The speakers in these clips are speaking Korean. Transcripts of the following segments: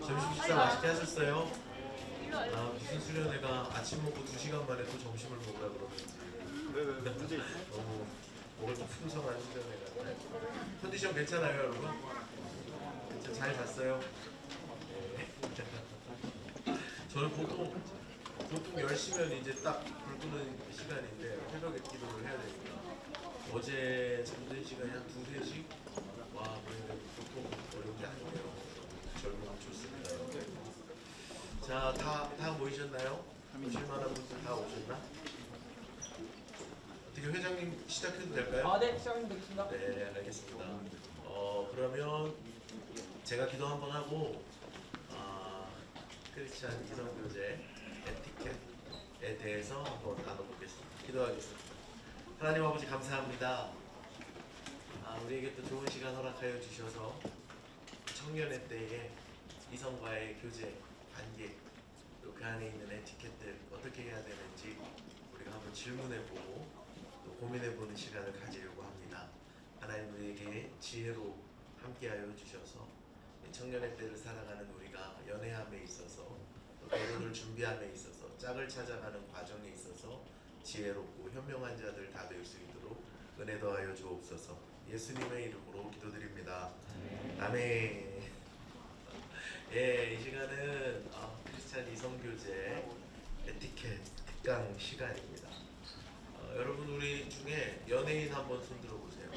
점심 식사 맛있게 하셨어요? 무슨 수련회가 아침 먹고 2시간 만에 또 점심을 먹으라 그러는지 왜 문제 있어? 너무 목을 좀 풍성한 수련회 같아요. 컨디션 괜찮아요, 여러분? 잘 잤어요? 네. 저는 보통 10시면 이제 딱 불 끄는 시간인데 새벽에 기도를 해야 되니까 어제 잠든 시간이 한 2~3시? 와, 그러니까 보통 어려운 게 아니네요. 젊으면 좋습니다. 자, 다 모이셨나요? 오실만한 분들 다 오셨나? 어떻게 회장님 시작해도 될까요? 네, 시작하면 되겠습니다. 네, 알겠습니다. 그러면 제가 기도 한번 하고 크리스찬 이성교제 에티켓에 대해서 한번 나눠보겠습니다. 기도하겠습니다. 하나님 아버지 감사합니다. 우리에게 또 좋은 시간 허락하여 주셔서 청년의 때에 이성과의 교제, 관계, 또 그 안에 있는 에티켓들 어떻게 해야 되는지 우리가 한번 질문해보고 또 고민해보는 시간을 가지려고 합니다. 하나님 우리에게 지혜로 함께하여 주셔서 청년의 때를 살아가는 우리가 연애함에 있어서 또 결혼을 준비함에 있어서 짝을 찾아가는 과정에 있어서 지혜롭고 현명한 자들 다 될 수 있도록 은혜 더하여 주옵소서. 예수님의 이름으로 기도드립니다. 아멘. 예, 이 시간은 크리스찬 이성교제 에티켓 특강 시간입니다. 여러분 우리 중에 연예인 한번 손들어 보세요.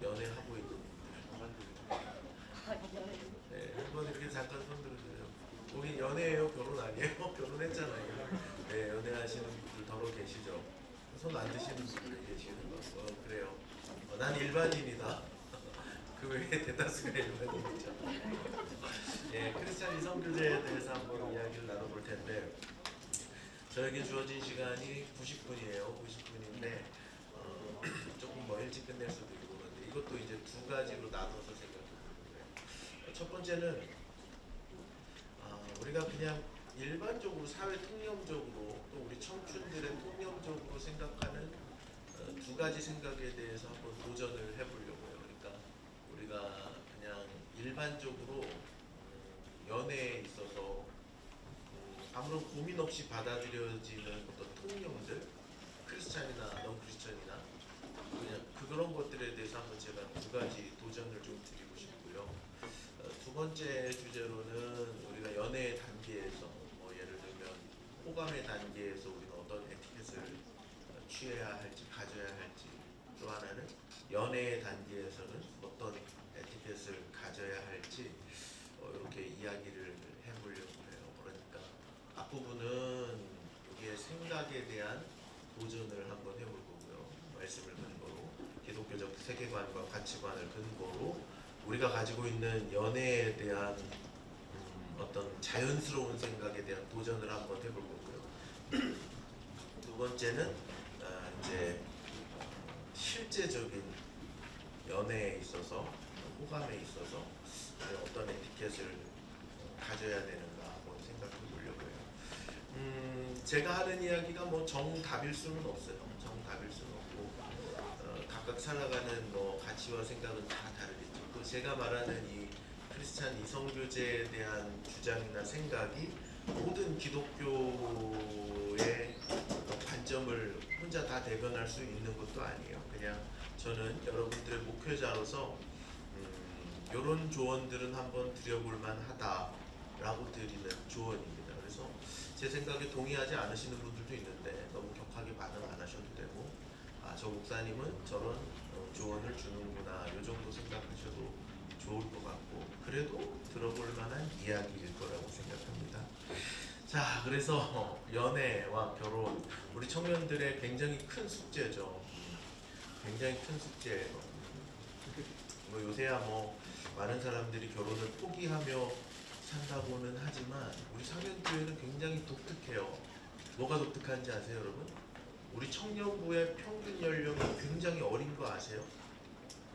연애하고 있는 분들. 네, 한번 이렇게 잠깐 손들어주세요. 거긴 연애예요? 결혼 아니에요? 결혼했잖아요. 네, 연애하시는 분들 더러 계시죠? 손 안 드시는 분들 계시는 거. 그래요. 난 일반인이다. 그 외에 대다수가 일반인이죠. 예, 크리스찬 이성교제에 대해서 한번 이야기를 나눠볼 텐데 저에게 주어진 시간이 90분이에요. 90분인데 조금 뭐 일찍 끝낼 수도 있고 그런데 이것도 이제 두 가지로 나눠서 생각해보는 거예요. 첫 번째는 우리가 그냥 일반적으로 사회 통념적으로 또 우리 청춘들의 통념적으로 생각하는 두 가지 생각에 대해서 한번 도전을 해보려고요. 그러니까 우리가 그냥 일반적으로 연애에 있어서 아무런 고민 없이 받아들여지는 어떤 통념들, 크리스찬이나 넌 크리스찬이나 그냥 그런 것들에 대해서 한번 제가 두 가지 도전을 좀 드리고 싶고요. 두 번째 주제로는 우리가 연애 단계에서 예를 들면 호감의 단계에서 우리가 어떤 에티켓을 취해야 할지 가져야 할지, 또 하나는 연애 단계에서는 어떤 에티켓을 가져야 할지 이렇게 이야기를 해보려고 해요. 그러니까 앞부분은 여기에 생각에 대한 도전을 한번 해볼 거고요. 말씀을 근거로 기독교적 세계관과 가치관을 근거로 우리가 가지고 있는 연애에 대한 어떤 자연스러운 생각에 대한 도전을 한번 해볼 거고요. 두 번째는 이제 실제적인 연애에 있어서 호감에 있어서 어떤 에티켓을 가져야 되는가 한번 생각해 보려고 해요. 제가 하는 이야기가 뭐 정답일 수는 없어요. 정답일 수는 없고 각각 살아가는 가치와 생각은 다 다르겠죠. 또 제가 말하는 이 크리스찬 이성교제에 대한 주장이나 생각이 모든 기독교의 관점을 혼자 다 대변할 수 있는 것도 아니에요. 그냥 저는 여러분들의 목회자로서 이런 조언들은 한번 드려볼 만하다라고 드리는 조언입니다. 그래서 제 생각에 동의하지 않으시는 분들도 있는데 너무 격하게 반응 안 하셔도 되고 저 목사님은 저런 조언을 주는구나 이 정도 생각하셔도 좋을 것 같고 그래도 들어볼 만한 이야기일 거라고 생각합니다. 자, 그래서 연애와 결혼 우리 청년들의 굉장히 큰 숙제죠. 굉장히 큰 숙제예요. 요새야 많은 사람들이 결혼을 포기하며 산다고는 하지만 우리 사면교회는 굉장히 독특해요. 뭐가 독특한지 아세요, 여러분? 우리 청년부의 평균 연령이 굉장히 어린 거 아세요?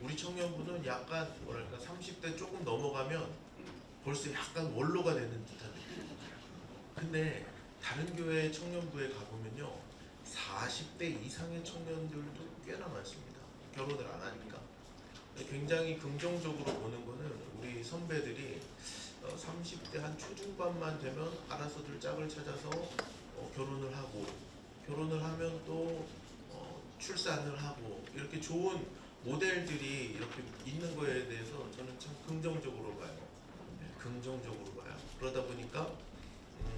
우리 청년부는 약간 30대 조금 넘어가면 벌써 약간 원로가 되는 듯한 느낌. 근데 다른 교회 청년부에 가보면요 40대 이상의 청년들도 꽤나 많습니다. 결혼을 안 하니까. 굉장히 긍정적으로 보는 거는 우리 선배들이 30대 한 초중반만 되면 알아서들 짝을 찾아서 결혼을 하고, 결혼을 하면 또 출산을 하고, 이렇게 좋은 모델들이 이렇게 있는 거에 대해서 저는 참 긍정적으로 봐요. 네, 긍정적으로 봐요. 그러다 보니까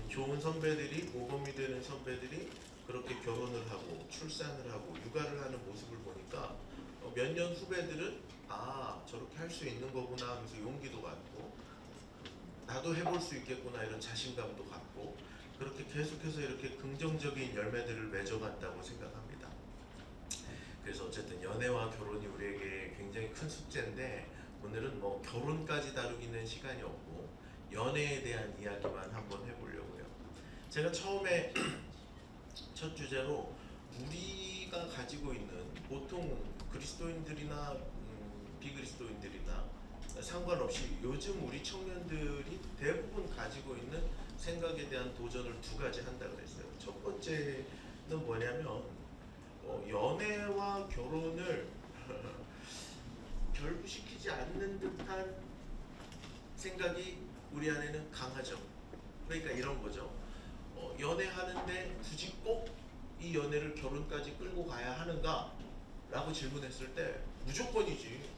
좋은 선배들이, 모범이 되는 선배들이 그렇게 결혼을 하고 출산을 하고 육아를 하는 모습을 보니까 몇 년 후배들은 아, 저렇게 할 수 있는 거구나 하면서 용기도 갖고, 나도 해볼 수 있겠구나 이런 자신감도 갖고, 그렇게 계속해서 이렇게 긍정적인 열매들을 맺어간다고 생각합니다. 그래서 어쨌든 연애와 결혼이 우리에게 굉장히 큰 숙제인데, 오늘은 뭐 결혼까지 다루기는 시간이 없고 연애에 대한 이야기만 한번 해보려고요. 제가 처음에 첫 주제로 우리가 가지고 있는, 보통 그리스도인들이나 비그리스도인들이나 상관없이 요즘 우리 청년들이 대부분 가지고 있는 생각에 대한 도전을 두 가지 한다고 그랬어요. 첫 번째는 뭐냐면 연애와 결혼을 결부시키지 않는 듯한 생각이 우리 안에는 강하죠. 그러니까 이런 거죠. 연애하는데 굳이 꼭 이 연애를 결혼까지 끌고 가야 하는가? 라고 질문했을 때 무조건이지.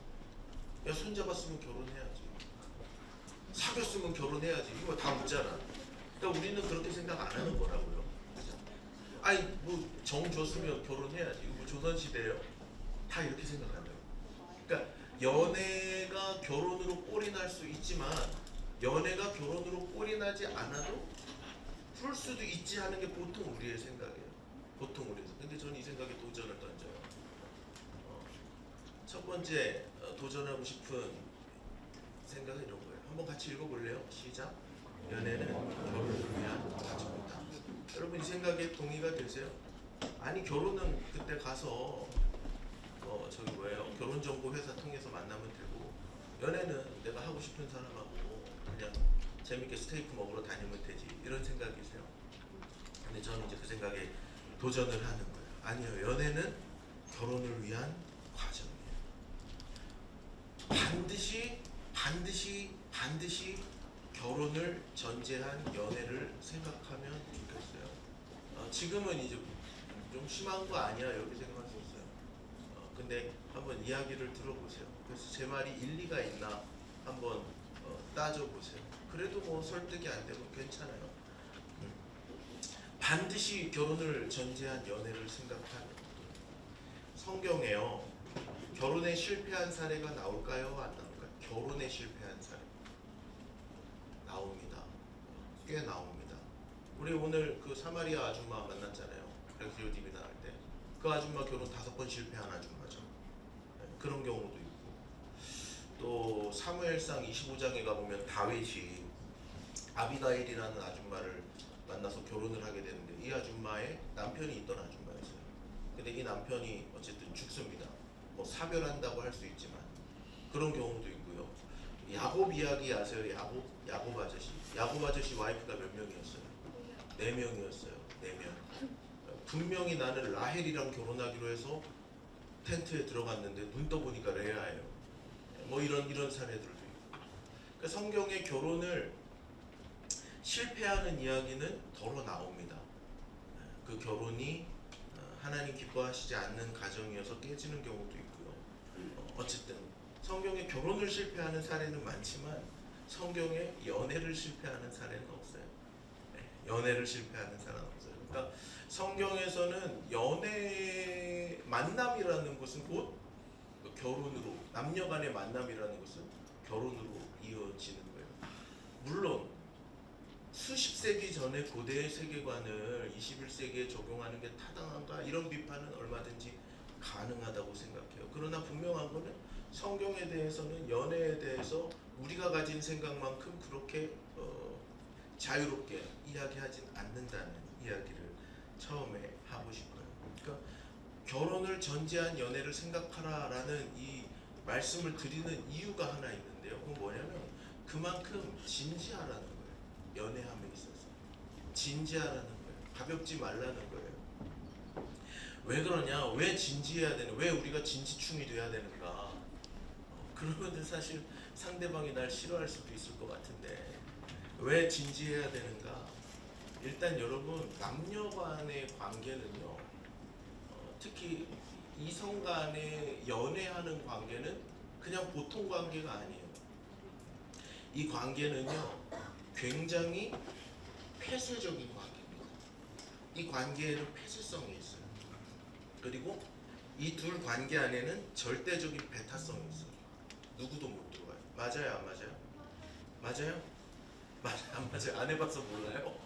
야, 손잡았으면 결혼해야지. 사귀었으면 결혼해야지. 이거 다 묻잖아. 그러니까 우리는 그렇게 생각 안 하는 거라고요. 그죠? 아니, 뭐 정 줬으면 결혼해야지. 이거 뭐 조선시대예요. 다 이렇게 생각한다고. 그러니까 연애가 결혼으로 꼴이 날 수 있지만, 연애가 결혼으로 꼴이 나지 않아도 풀 수도 있지 하는 게 보통 우리의 생각이에요. 보통 우리에서. 근데 저는 이 생각에 도전을 던져요. 첫 번째 도전하고 싶은 생각은 이런 거예요. 한번 같이 읽어볼래요? 시작. 연애는 결혼을 위한 과정이다. 여러분 이 생각에 동의가 되세요? 아니, 결혼은 그때 가서 저기 뭐예요? 결혼정보회사 통해서 만나면 되고, 연애는 내가 하고 싶은 사람하고 그냥 재밌게 스테이크 먹으러 다니면 되지, 이런 생각이세요? 근데 저는 이제 그 생각에 도전을 하는 거예요. 아니요, 연애는 결혼을 위한 과정이에요. 반드시 결혼을 전제한 연애를 생각하면 좋겠어요. 지금은 이제 좀 심한 거 아니야, 이렇게 생각할 수 있어요. 근데 한번 이야기를 들어보세요. 그래서 제 말이 일리가 있나 한번 따져보세요. 그래도 뭐 설득이 안 되면 괜찮아요. 반드시 결혼을 전제한 연애를 생각하는, 성경에요, 결혼에 실패한 사례가 나올까요? 안 나올까요? 결혼에 실패한 사례 나옵니다. 꽤 나옵니다. 우리 오늘 그 사마리아 아줌마 만났잖아요. 렉스요 TV 나갈 때. 그 아줌마 결혼 5번 실패한 아줌마죠. 그런 경우도 있고, 또 사무엘상 25장에 가보면 다윗이 아비가일이라는 아줌마를 만나서 결혼을 하게 되는데, 이 아줌마의 남편이 있던 아줌마였어요. 근데 이 남편이 어쨌든 죽습니다. 뭐 사별한다고 할 수 있지만 그런 경우도 있고요. 야곱 이야기 아세요? 야곱 아저씨 와이프가 몇 명이었어요? 4명이었어요. 4명. 분명히 나는 라헬이랑 결혼하기로 해서 텐트에 들어갔는데 눈 떠보니까 레아예요. 뭐 이런 사례들도 있고. 그러니까 성경에 결혼을 실패하는 이야기는 더러 나옵니다. 그 결혼이 하나님 기뻐하시지 않는 가정이어서 깨지는 경우도 있고요. 어쨌든 성경에 결혼을 실패하는 사례는 많지만 성경에 연애를 실패하는 사례는 없어요. 연애를 실패하는 사례는 없어요. 그러니까 성경에서는 연애, 만남이라는 것은 곧 결혼으로, 남녀 간의 만남이라는 것은 결혼으로 이어지는 거예요. 물론 수십 세기 전의 고대의 세계관을 21세기에 적용하는 게 타당한가, 이런 비판은 얼마든지 가능하다고 생각해요. 그러나 분명한 거는 성경에 대해서는, 연애에 대해서 우리가 가진 생각만큼 그렇게 자유롭게 이야기하진 않는다는 이야기를 처음에 하고 싶어요. 그러니까 결혼을 전제한 연애를 생각하라라는 이 말씀을 드리는 이유가 하나 있는데요. 그건 뭐냐면 그만큼 진지하라는 거예요. 연애함에 있어서 진지하라는 거예요. 가볍지 말라는 거예요. 왜 그러냐? 왜 진지해야 되는? 왜 우리가 진지충이 돼야 되는가? 그러면 사실 상대방이 날 싫어할 수도 있을 것 같은데 왜 진지해야 되는가? 일단 여러분 남녀 간의 관계는요, 특히 이성 간의 연애하는 관계는 그냥 보통 관계가 아니에요. 이 관계는요 굉장히 폐쇄적인 관계입니다. 이 관계에는 폐쇄성이 있어요. 그리고 이 둘 관계 안에는 절대적인 배타성이 있어요. 누구도 못 들어와요. 맞아요, 안 맞아요? 맞아요? 맞아요, 안 맞아요? 안 해봐서 몰라요?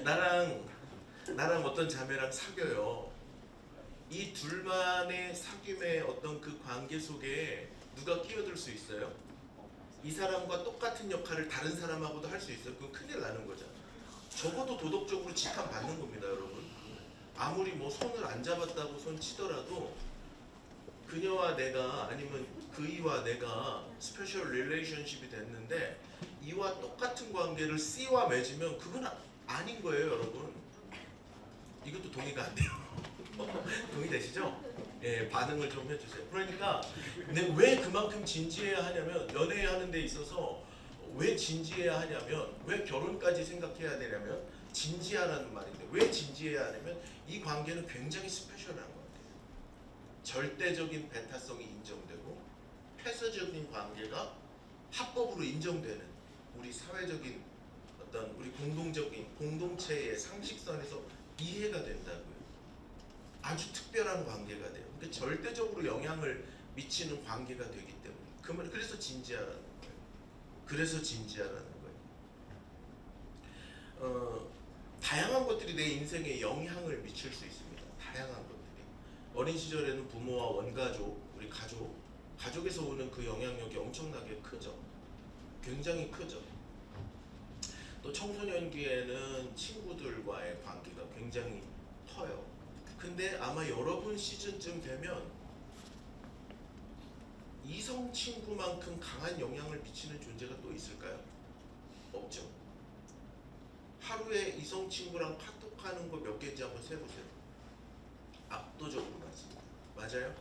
나랑 어떤 자매랑 사귀어요. 이 둘만의 사귐의 어떤 그 관계 속에 누가 끼어들 수 있어요? 이 사람과 똑같은 역할을 다른 사람하고도 할 수 있어요? 그건 큰일 나는 거잖아. 적어도 도덕적으로 직함받는 겁니다, 여러분. 아무리 뭐 손을 안 잡았다고 손 치더라도 그녀와 내가 아니면 그이와 내가 스페셜 릴레이션십이 됐는데 이와 똑같은 관계를 C와 맺으면 그건 아닌 거예요, 여러분. 이것도 동의가 안 돼요. 동의되시죠? 예, 반응을 좀 해주세요. 그러니까 근데 왜 그만큼 진지해야 하냐면 연애하는 데 있어서 왜 진지해야 하냐면 왜 결혼까지 생각해야 되냐면 진지하라는 말인데 왜 진지해야 하냐면 이 관계는 굉장히 스페셜한 것 같아요. 절대적인 배타성이 인정되고 폐쇄적인 관계가 합법으로 인정되는 우리 사회적인 어떤 우리 공동적인 공동체의 상식선에서 이해가 된다고요. 아주 특별한 관계가 돼요. 그러니까 절대적으로 영향을 미치는 관계가 되기 때문에 그래서 진지하라는 거예요. 그래서 진지하라는 거예요. 다양한 것들이 내 인생에 영향을 미칠 수 있습니다. 다양한 것들이. 어린 시절에는 부모와 원가족, 우리 가족에서 오는 그 영향력이 엄청나게 크죠. 굉장히 크죠. 또 청소년기에는 친구들과의 관계가 굉장히 커요. 근데 아마 여러분 시즌쯤 되면 이성 친구만큼 강한 영향을 미치는 존재가 또 있을까요? 없죠. 하루에 이성 친구랑 카톡하는 거 몇 개인지 한번 세보세요. 압도적으로 많습니다. 맞아요?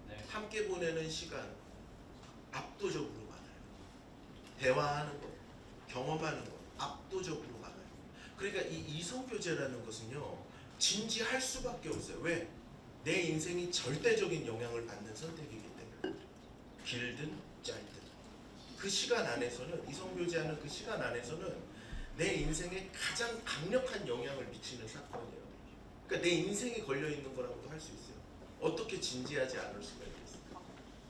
네. 함께 보내는 시간 압도적으로 많아요. 대화하는 거, 경험하는 거 압도적으로 많아요. 그러니까 이 이성교제라는 것은요 진지할 수밖에 없어요. 왜? 내 인생이 절대적인 영향을 받는 선택이기 때문에. 길든 짧든 그 시간 안에서는 이성교제하는 그 시간 안에서는 내 인생에 가장 강력한 영향을 미치는 사건이에요. 그러니까 내 인생이 걸려있는 거라고도 할 수 있어요. 어떻게 진지하지 않을 수가 있겠어요.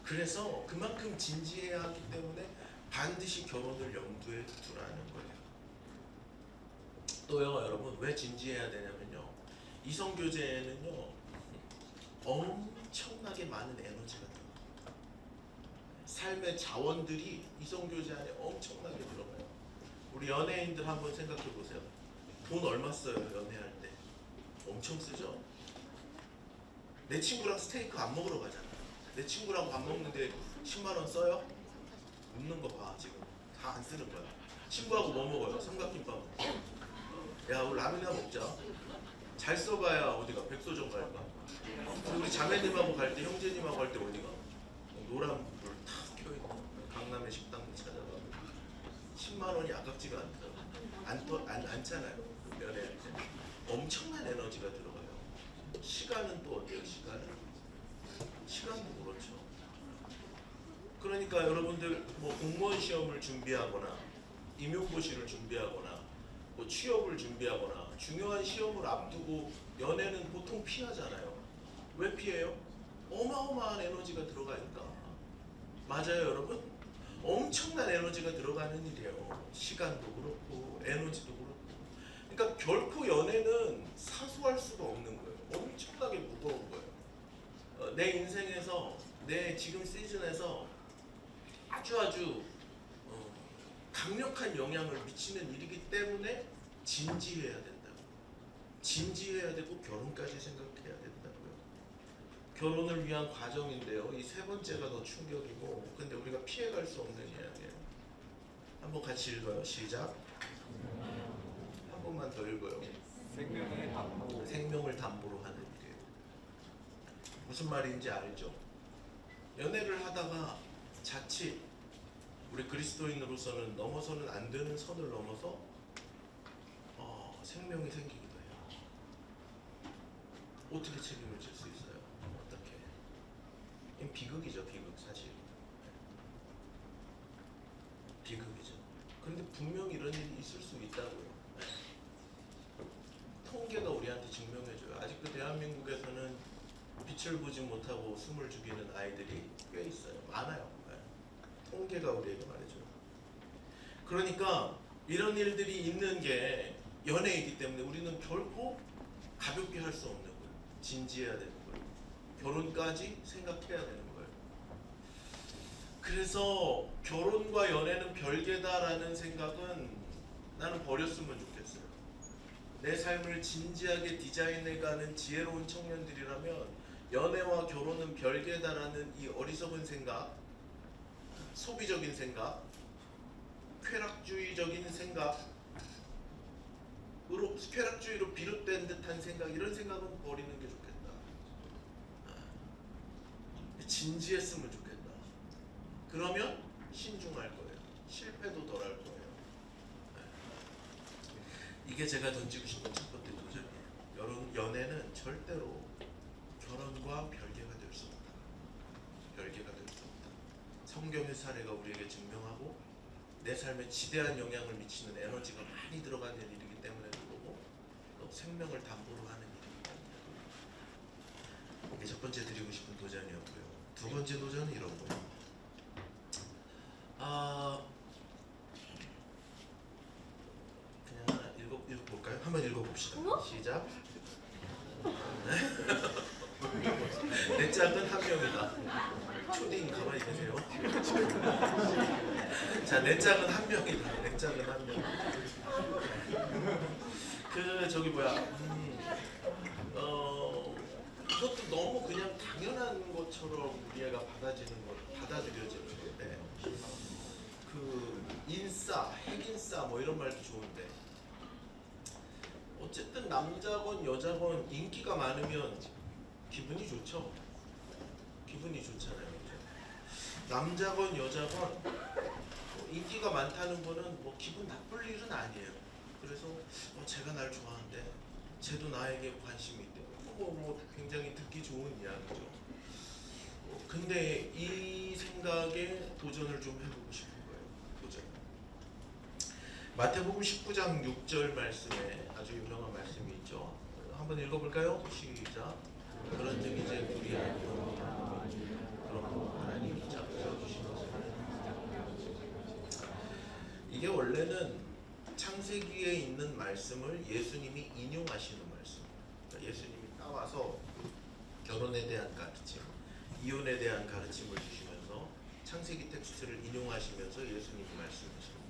그래서 그만큼 진지해야 하기 때문에 반드시 결혼을 염두에 두라는 거예요. 또요 여러분 왜 진지해야 되냐면요 이성교제에는요 엄청나게 많은 에너지가 들어가요. 삶의 자원들이 이성교제 안에 엄청나게 들어가요. 우리 연예인들 한번 생각해 보세요. 돈 얼마 써요 연애할 때? 엄청 쓰죠? 내 친구랑 스테이크 안 먹으러 가잖아. 내 친구랑 밥 먹는데 10만 원 써요? 웃는 거 봐 지금. 다 안 쓰는 거야. 친구하고 뭐 먹어요? 삼각김밥. 야 우리 라면이나 먹자. 잘 써봐야 어디가? 백소정 갈까? 우리 자매님하고 갈 때 형제님하고 갈 때 어디가? 노란 불 탁 켜있는 강남의 식당 찾아가 10만 원이 아깝지가 않잖아요. 연애할 때 엄청난 에너지가 들어가요. 시간은 또 어때요? 시간도 그렇죠. 그러니까 여러분들 뭐 공무원 시험을 준비하거나 임용고시를 준비하거나 뭐 취업을 준비하거나 중요한 시험을 앞두고 연애는 보통 피하잖아요. 왜 피해요? 어마어마한 에너지가 들어가니까. 맞아요 여러분? 엄청난 에너지가 들어가는 일이에요. 시간도 그렇고 에너지도 그렇고. 그러니까 결코 연애는 사소할 수가 없는 거예요. 엄청나게 무거운 거예요. 내 인생에서 내 지금 시즌에서 아주 강력한 영향을 미치는 일이기 때문에 진지해야 된다고. 진지해야 되고 결혼까지 생각해야 된다고요. 결혼을 위한 과정인데요. 이 세 번째가 더 충격이고 근데 우리가 피해갈 수 없는 이야기예요. 한번 같이 읽어요. 시작. 한 번만 더 읽어요. 생명을 담보로 하는 일이에요. 무슨 말인지 알죠? 연애를 하다가 자칫 우리 그리스도인으로서는 넘어서는 안 되는 선을 넘어서 생명이 생기기도 해요. 어떻게 책임을 질 수 있어요? 어떻게? 이건 비극이죠, 비극 사실. 비극이죠. 그런데 분명히 이런 일이 있을 수 있다고요. 네. 통계가 우리한테 증명해줘요. 아직도 대한민국에서는 빛을 보지 못하고 숨을 죽이는 아이들이 꽤 있어요. 많아요. 네. 통계가 우리에게 말해줘요. 그러니까 이런 일들이 있는 게 연애이기 때문에 우리는 결코 가볍게 할 수 없는 거예요. 진지해야 되는 거예요. 결혼까지 생각해야 되는 거예요. 그래서 결혼과 연애는 별개다라는 생각은 나는 버렸으면 좋겠어요. 내 삶을 진지하게 디자인해가는 지혜로운 청년들이라면 연애와 결혼은 별개다라는 이 어리석은 생각, 소비적인 생각, 쾌락주의적인 생각으로, 쾌락주의로 비롯된 듯한 생각, 이런 생각은 버리는 게 좋겠다. 진지했으면 좋겠다. 그러면 신중할 거예요. 실패도 덜 할 거예요. 이게 제가 던지고 싶은 첫 번째 도전이에요. 연애는 절대로 결혼과 별개가 될 수 없다. 별개가 될 수 없다. 성경의 사례가 우리에게 증명하고 내 삶에 지대한 영향을 미치는 에너지가 많이 들어가는 일이기 때문에 그거고, 또 생명을 담보로 하는 일이기 때문에. 이게 첫 번째 드리고 싶은 도전이었고요. 두 번째 도전은 이런 거예요. 그냥 하나 읽어볼까요? 한번 읽어봅시다. 시작. 내 짝은 한 명이다. 초딩 가만히 계세요. 자, 내 짝은 한 명이다. 내 짝은 한 명. 이것도 너무 그냥 당연한 것처럼 우리가 받아들여지는데, 인싸, 핵인싸 뭐 이런 말도 좋은데, 어쨌든 남자건 여자건 인기가 많으면 기분이 좋죠. 기분이 좋잖아요. 남자건 여자건 인기가 많다는 거는 뭐 기분 나쁠 일은 아니에요. 그래서 제가 날 좋아하는데 쟤도 나에게 관심이 있대. 뭐 굉장히 듣기 좋은 이야기죠. 근데 이 생각에 도전을 좀 해보고 싶은 거예요. 도전. 마태복음 19장 6절 말씀에 아주 유명한 말씀이 있죠. 한번 읽어볼까요? 시작. 그런즉 이제 우리 안에는 그럼 하나님이 잡혀주신 것을, 이게 원래는 창세기에 있는 말씀을 예수님이 인용하시는 말씀. 그러니까 예수님이 따와서 결혼에 대한 가르침, 이혼에 대한 가르침을 주시면서 창세기 텍스트를 인용하시면서 예수님이 말씀하십니다.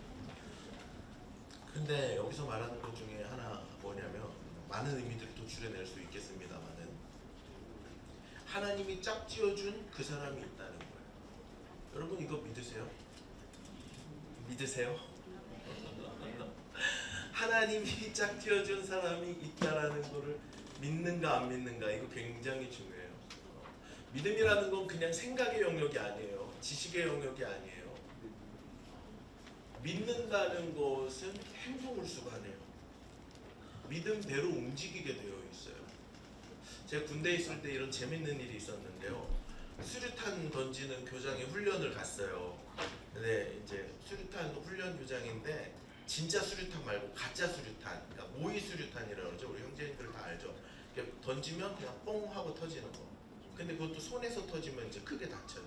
근데 여기서 말하는 것 중에 하나 뭐냐면, 많은 의미들을 도출해낼 수 있겠습니다만은, 하나님이 짝지어준 그 사람이 있다는 거예요. 여러분 이거 믿으세요? 믿으세요? 하나님이 짝지어준 사람이 있다라는 거를 믿는가 안 믿는가, 이거 굉장히 중요해요. 믿음이라는 건 그냥 생각의 영역이 아니에요. 지식의 영역이 아니에요. 믿는다는 것은 행동을 수반해요. 믿음대로 움직이게 되어 있어요. 제가 군대에 있을 때 이런 재밌는 일이 있었는데요. 수류탄 던지는 교장에 훈련을 갔어요. 근데 이제 수류탄 훈련 교장인데, 진짜 수류탄 말고 가짜 수류탄, 그러니까 모의 수류탄이라고 그러죠. 우리 형제님들 다 알죠. 던지면 그냥 뽕 하고 터지는 거. 근데 그것도 손에서 터지면 이제 크게 다쳐요.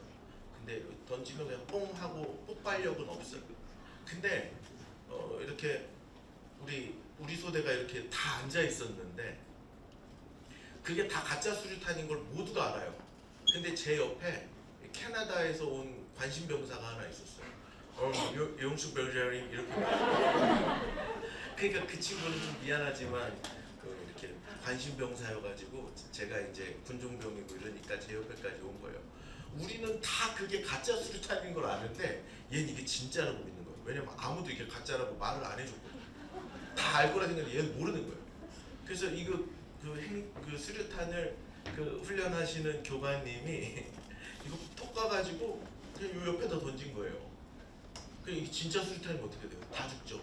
근데 던지면 그냥 뽕 하고 폭발력은 없어요. 근데 이렇게 우리 소대가 이렇게 다 앉아 있었는데, 그게 다 가짜 수류탄인 걸 모두가 알아요. 근데 제 옆에 캐나다에서 온 관심병사가 하나 있었어요. 용수 별자리 이렇게. 그러니까 그 친구는 좀 미안하지만 이렇게 관심병사여가지고 제가 이제 군종병이고 이러니까 제 옆에까지 온 거예요. 우리는 다 그게 가짜 수류탄인 걸 아는데 얘는 이게 진짜라고 믿는 거예요. 왜냐면 아무도 이게 가짜라고 말을 안 해줬거든요. 다 알 거라 생각했는데 얘는 모르는 거예요. 그래서 그 수류탄을 훈련하시는 교관님이 이거 톡 가가지고 그냥 요 옆에다 던진 거예요. 이게 진짜 수리타임 어떻게 돼요? 다 죽죠.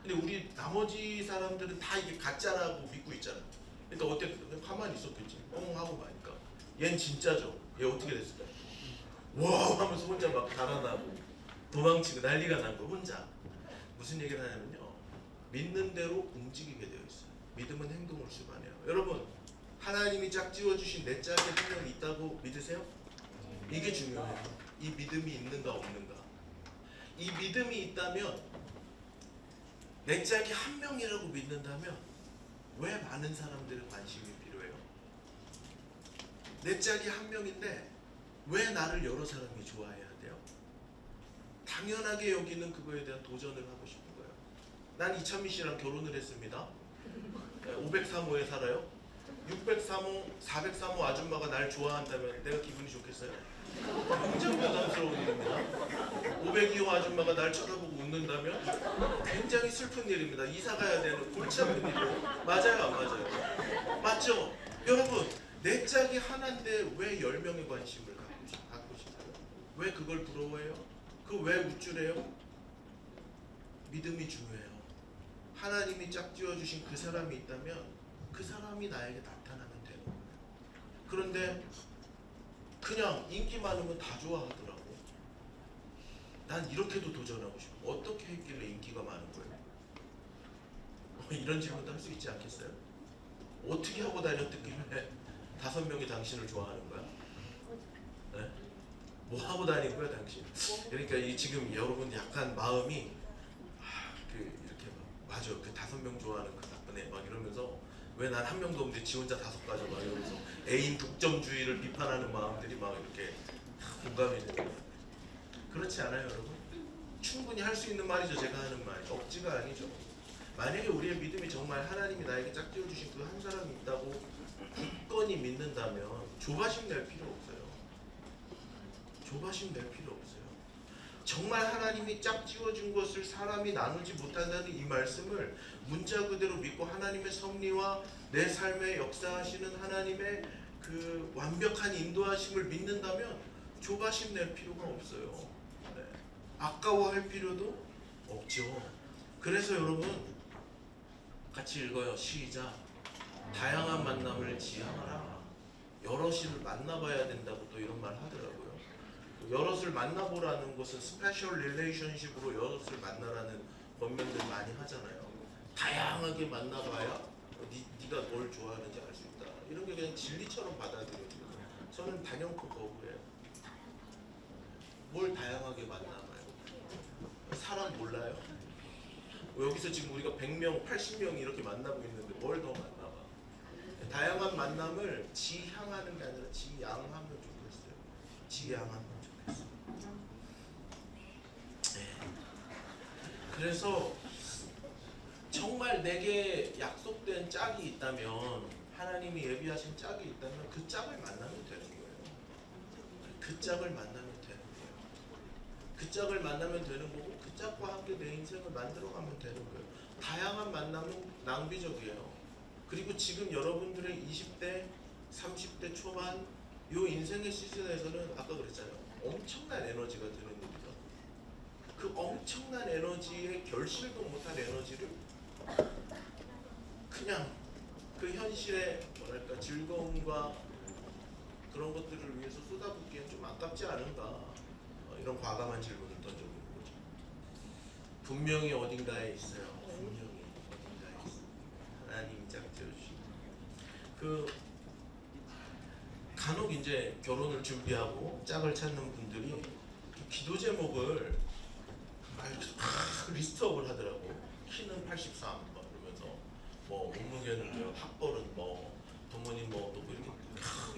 근데 우리 나머지 사람들은 다 이게 가짜라고 믿고 있잖아. 그러니까 어때? 그냥 가만히 있었겠지. 뻥 하고 마니까. 얜 진짜죠. 얘 어떻게 됐을까? 와 하면서 혼자 막 달아나고 도망치고 난리가 난 거 혼자. 무슨 얘기를 하냐면요. 믿는 대로 움직이게 되어 있어요. 믿음은 행동을 수반해요. 여러분 하나님이 짝지어 주신 내 짝에 한 명이 있다고 믿으세요? 이게 중요해요. 이 믿음이 있는가 없는가. 이 믿음이 있다면 내 짝이 한 명이라고 믿는다면 왜 많은 사람들의 관심이 필요해요? 내 짝이 한 명인데 왜 나를 여러 사람이 좋아해야 돼요? 당연하게 여기는 그거에 대한 도전을 하고 싶은 거예요. 난 이찬미 씨랑 결혼을 했습니다. 503호에 살아요. 603호, 403호 아줌마가 날 좋아한다면 내가 기분이 좋겠어요? 굉장히 부담스러운 일입니다. 502호 아줌마가 날 쳐다보고 웃는다면 굉장히 슬픈 일입니다. 이사 가야 되는 골치 아픈 일이에요. 맞아요, 안 맞아요? 맞죠? 여러분, 내 짝이 하나인데 왜 10명의 관심을 갖고 싶어요? 왜 그걸 부러워해요? 그 왜 우쭐해요? 믿음이 중요해요. 하나님이 짝지어 주신 그 사람이 있다면 그 사람이 나에게 나타나면 되는 거예요. 그런데 그냥 인기 많으면 다 좋아하더라고. 난 이렇게도 도전하고 싶어. 어떻게 했길래 인기가 많은 거예요? 이런 질문도 할 수 있지 않겠어요? 어떻게 하고 다녔길래 5명이 당신을 좋아하는 거야? 네? 뭐 하고 다닌 거야 당신? 그러니까 이 지금 여러분 약간 마음이 이렇게 맞아 그 5명 좋아하는 그 나쁜 애 막 이러면서 왜 난 한 명도 없는데 지 혼자 5 가져 막 이러면서 애인 독점주의를 비판하는 마음들이 막 이렇게 공감이 되는 거예요. 그렇지 않아요 여러분? 충분히 할 수 있는 말이죠. 제가 하는 말이 억지가 아니죠. 만약에 우리의 믿음이 정말 하나님이 나에게 짝지어 주신 그 한 사람이 있다고 굳건히 믿는다면 조바심 낼 필요 없어요. 조바심 낼 필요 없어요. 정말 하나님이 짝지어준 것을 사람이 나누지 못한다는 이 말씀을 문자 그대로 믿고 하나님의 섭리와 내 삶에 역사하시는 하나님의 그 완벽한 인도하심을 믿는다면 조바심 낼 필요가 없어요. 네. 아까워할 필요도 없죠. 그래서 여러분 같이 읽어요. 시작. 다양한 만남을 지향하라. 여럿을 만나봐야 된다고 또 이런 말 하더라고요. 여럿을 만나보라는 것은 스페셜 릴레이션십으로 여럿을 만나라는 권면들 많이 하잖아요. 다양하게 만나봐야 네가 뭘 좋아하는지 알 수 있다. 이런 게 그냥 진리처럼 받아들여져요. 저는 단연코 거부해요. 뭘 다양하게 만나봐요. 사람 몰라요? 여기서 지금 우리가 100명, 80명 이렇게 만나고 있는데 뭘 더 만나봐. 다양한 만남을 지향하는 게 아니라 지양하면 좋겠어요. 지양하면 좋겠어요. 네. 그래서 정말 내게 약속된 짝이 있다면 하나님이 예비하신 짝이 있다면 그 짝을 만나면 되는 거예요. 그 짝을 만나면 되는 거예요. 그 짝을 만나면 되는 거고 그 짝과 함께 내 인생을 만들어가면 되는 거예요. 다양한 만남은 낭비적이에요. 그리고 지금 여러분들의 20대, 30대 초반 이 인생의 시즌에서는 아까 그랬잖아요. 엄청난 에너지가 드는 일이죠. 그 엄청난 에너지에 결실도 못한 에너지를 그냥 그 현실의 뭐랄까 즐거움과 그런 것들을 위해서 쏟아붓기엔 좀 아깝지 않은가 이런 과감한 질문을 던져보는 거죠. 분명히 어딘가에 있어요. 분명히 어딘가에 있어요. 하나님이 짝지어주신 그 간혹 이제 결혼을 준비하고 짝을 찾는 분들이 기도 제목을 리스트업을 하더라고. 키는 83 그러면서 뭐 몸무게는 학벌은 뭐 부모님 뭐 또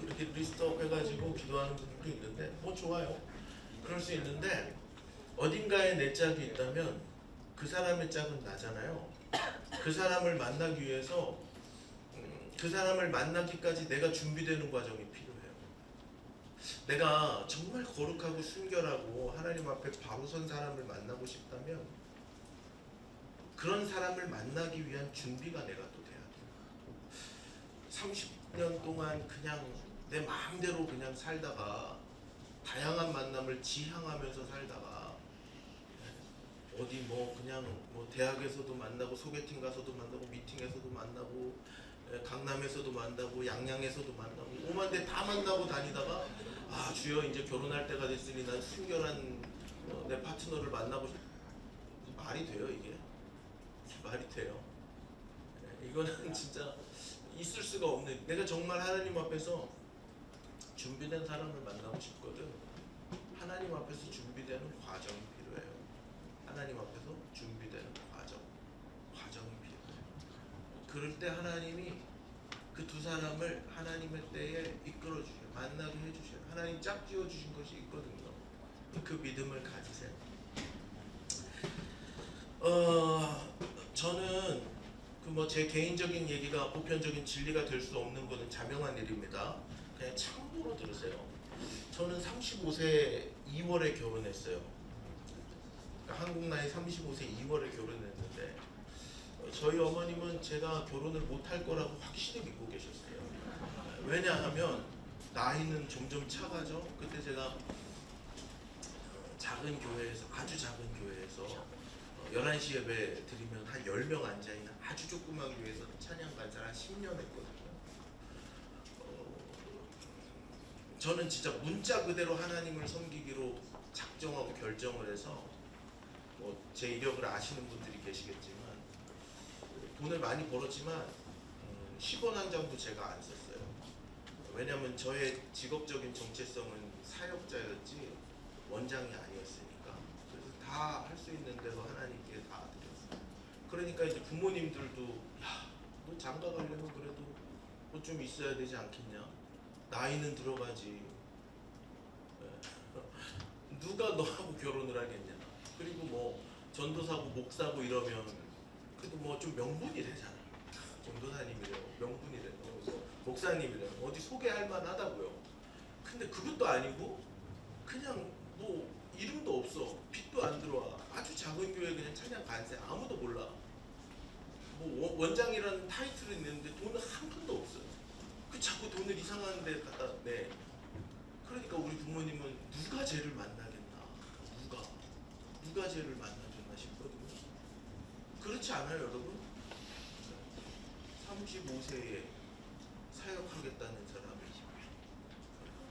이렇게 리스트업 해가지고 기도하는 분들도 있는데 뭐 좋아요. 그럴 수 있는데 어딘가에 내 짝이 있다면 그 사람의 짝은 나잖아요. 그 사람을 만나기 위해서 그 사람을 만나기까지 내가 준비되는 과정이 필요해요. 내가 정말 거룩하고 순결하고 하나님 앞에 바로 선 사람을 만나고 싶다면 그런 사람을 만나기 위한 준비가 내가 또 돼야 돼요. 30년 동안 그냥 내 마음대로 그냥 살다가 다양한 만남을 지향하면서 살다가 어디 뭐 그냥 뭐 대학에서도 만나고 소개팅 가서도 만나고 미팅에서도 만나고 강남에서도 만나고 양양에서도 만나고 오만 데 다 만나고 다니다가 아 주여 이제 결혼할 때가 됐으니 난 순결한 내 파트너를 만나고 말이 돼요 이게? 말이 돼요? 이거는 진짜 있을 수가 없는, 내가 정말 하나님 앞에서 준비된 사람을 만나고 싶거든. 하나님 앞에서 준비되는 과정이 필요해요. 하나님 앞에서 준비되는 과정이 필요해요. 그럴 때 하나님이 그 두 사람을 하나님의 때에 이끌어 주셔요. 만나게 해주셔요. 하나님 짝지어 주신 것이 있거든요. 그 믿음을 가지세요. 저는 그 뭐 제 개인적인 얘기가 보편적인 진리가 될 수 없는 것은 자명한 일입니다. 그냥 참고로 들으세요. 저는 35세 2월에 결혼했어요. 그러니까 한국 나이 35세 2월에 결혼했는데 저희 어머님은 제가 결혼을 못할 거라고 확실히 믿고 계셨어요. 왜냐하면 나이는 점점 차가죠. 그때 제가 작은 교회에서, 아주 작은 교회에서 11시 예배 드리면 한 10명 앉아있는 아주 조그만 교회에서 찬양 간사를 한 10년 했거든요. 저는 진짜 문자 그대로 하나님을 섬기기로 작정하고 결정을 해서 뭐 제 이력을 아시는 분들이 계시겠지만 돈을 많이 벌었지만 10원 한 장도 제가 안 썼어요. 왜냐하면 저의 직업적인 정체성은 사역자였지 원장이 아니었으니까. 그래서 다 할 수 있는 대로 하나님께 다 드렸어요. 그러니까 이제 부모님들도 야, 너 장가 가려면 그래도 뭐 좀 있어야 되지 않겠냐? 나이는 들어가지. 누가 너하고 결혼을 하겠냐? 그리고 뭐 전도사고 목사고 이러면 그래도 뭐 좀 명분이 되잖아. 전도사님이래요. 명분이래요. 목사님이래요. 어디 소개할 만하다고요. 근데 그것도 아니고 그냥 뭐 이름도 없어. 빚도 안 들어와. 아주 작은 교회 그냥 찬양 간세 아무도 몰라. 뭐 원장이라는 타이틀은 있는데 돈은 한 푼도 없어요. 그 자꾸 돈을 이상한 데 갖다 내. 그러니까 우리 부모님은 누가 쟤를 만나겠나. 누가 쟤를 만나줬나 싶거든요. 그렇지 않아요 여러분? 35세에 사역하겠다는 사람이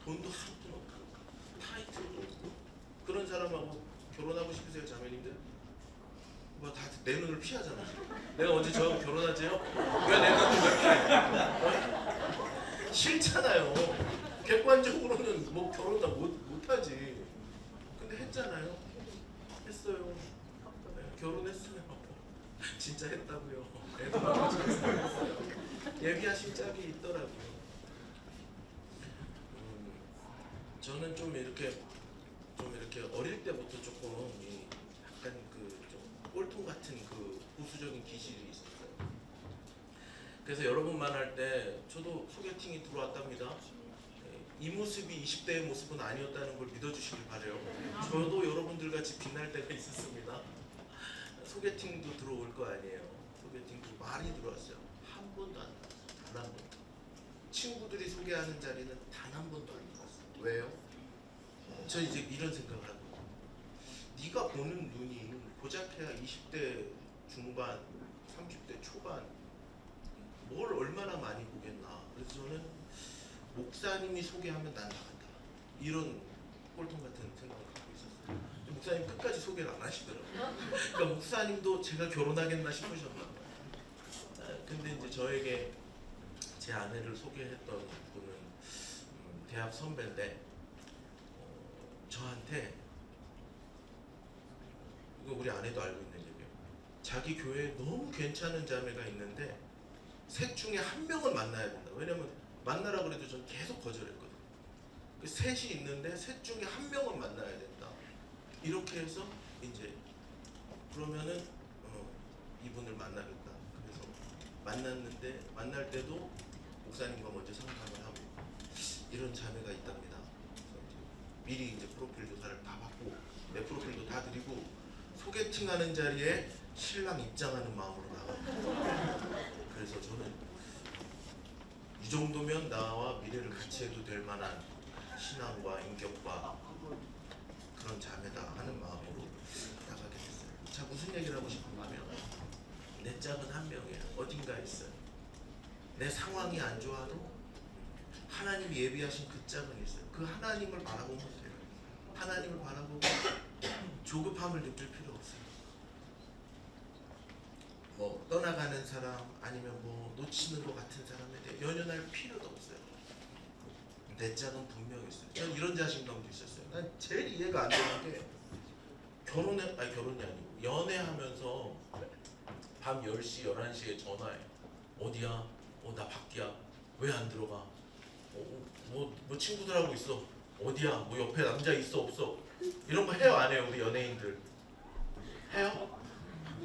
돈도 한 푼 없고 타이틀도 없고 그런 사람하고 결혼하고 싶으세요 자매님들? 뭐 다 내 눈을 피하잖아. 내가 언제 저하고 결혼하지요? 왜 내 눈을 왜 피해? 싫잖아요. 객관적으로는 뭐 결혼 다 못하지. 근데 했잖아요. 했어요. 네, 결혼했어요. 진짜 했다고요. 애도 낳고 했어요. 예비하신 짝이 있더라고요. 저는 좀 이렇게 어릴 때부터 조금 약간 그 좀 꼴통 같은 그 보수적인 기질이 있었어요. 그래서 여러분만 할 때 저도 소개팅이 들어왔답니다. 이 모습이 20대의 모습은 아니었다는 걸 믿어주시길 바래요. 저도 여러분들 같이 빛날 때가 있었습니다. 소개팅도 들어올 거 아니에요. 소개팅도 많이 들어왔어요. 한 번도 안 들어왔어요. 단 한 번도. 친구들이 소개하는 자리는 단 한 번도 안 들어왔어요. 왜요? 저 이제 이런 생각을 하거든요. 네가 보는 눈이 고작해야 20대 중반, 30대 초반 뭘 얼마나 많이 보겠나. 그래서 저는 목사님이 소개하면 난 나간다. 이런 꼴통 같은 생각을 갖고 있었어요. 목사님 끝까지 소개를 안 하시더라고요. 그러니까 목사님도 제가 결혼하겠나 싶으셨나 봐요. 근데 이제 저에게 제 아내를 소개했던 분은 대학 선배인데 저한테 이거 우리 아내도 알고 있는 얘기예요. 자기 교회에 너무 괜찮은 자매가 있는데 셋 중에 한 명은 만나야 된다. 왜냐면 만나라 그래도 전 계속 거절했거든. 그 셋이 있는데 셋 중에 한 명은 만나야 된다. 이렇게 해서 이제 그러면은 이분을 만나겠다. 그래서 만났는데 만날 때도 목사님과 먼저 상담을 하고 이런 자매가 있답니다. 미리 이제 프로필 조사를 다 받고 내 프로필도 다 드리고 소개팅하는 자리에 신랑 입장하는 마음으로 나가요. 그래서 저는 이 정도면 나와 미래를 같이 해도 될 만한 신앙과 인격과 그런 자매다 하는 마음으로 나가게 됐어요. 자, 무슨 얘기를 하고 싶은가 하면 내 짝은 한 명이에요. 어딘가에 있어요. 내 상황이 안 좋아도 하나님이 예비하신 그 짝은 있어요. 그 하나님을 바라보면 돼요. 하나님을 바라보고 조급함을 느낄 필요 없어요. 뭐 떠나가는 사람 아니면 뭐 놓치는 것 같은 사람에 대해 연연할 필요도 없어요. 내 짝은 분명히 있어요. 전 이런 자신감도 있었어요. 난 제일 이해가 안 되는 게 결혼이 아니고 연애하면서 밤 10시, 11시에 전화해. 어디야? 나 밖이야. 왜 안 들어가? 뭐 친구들하고 있어. 어디야? 뭐 옆에 남자 있어 없어? 이런 거 해요 안 해요? 우리 연예인들 해요?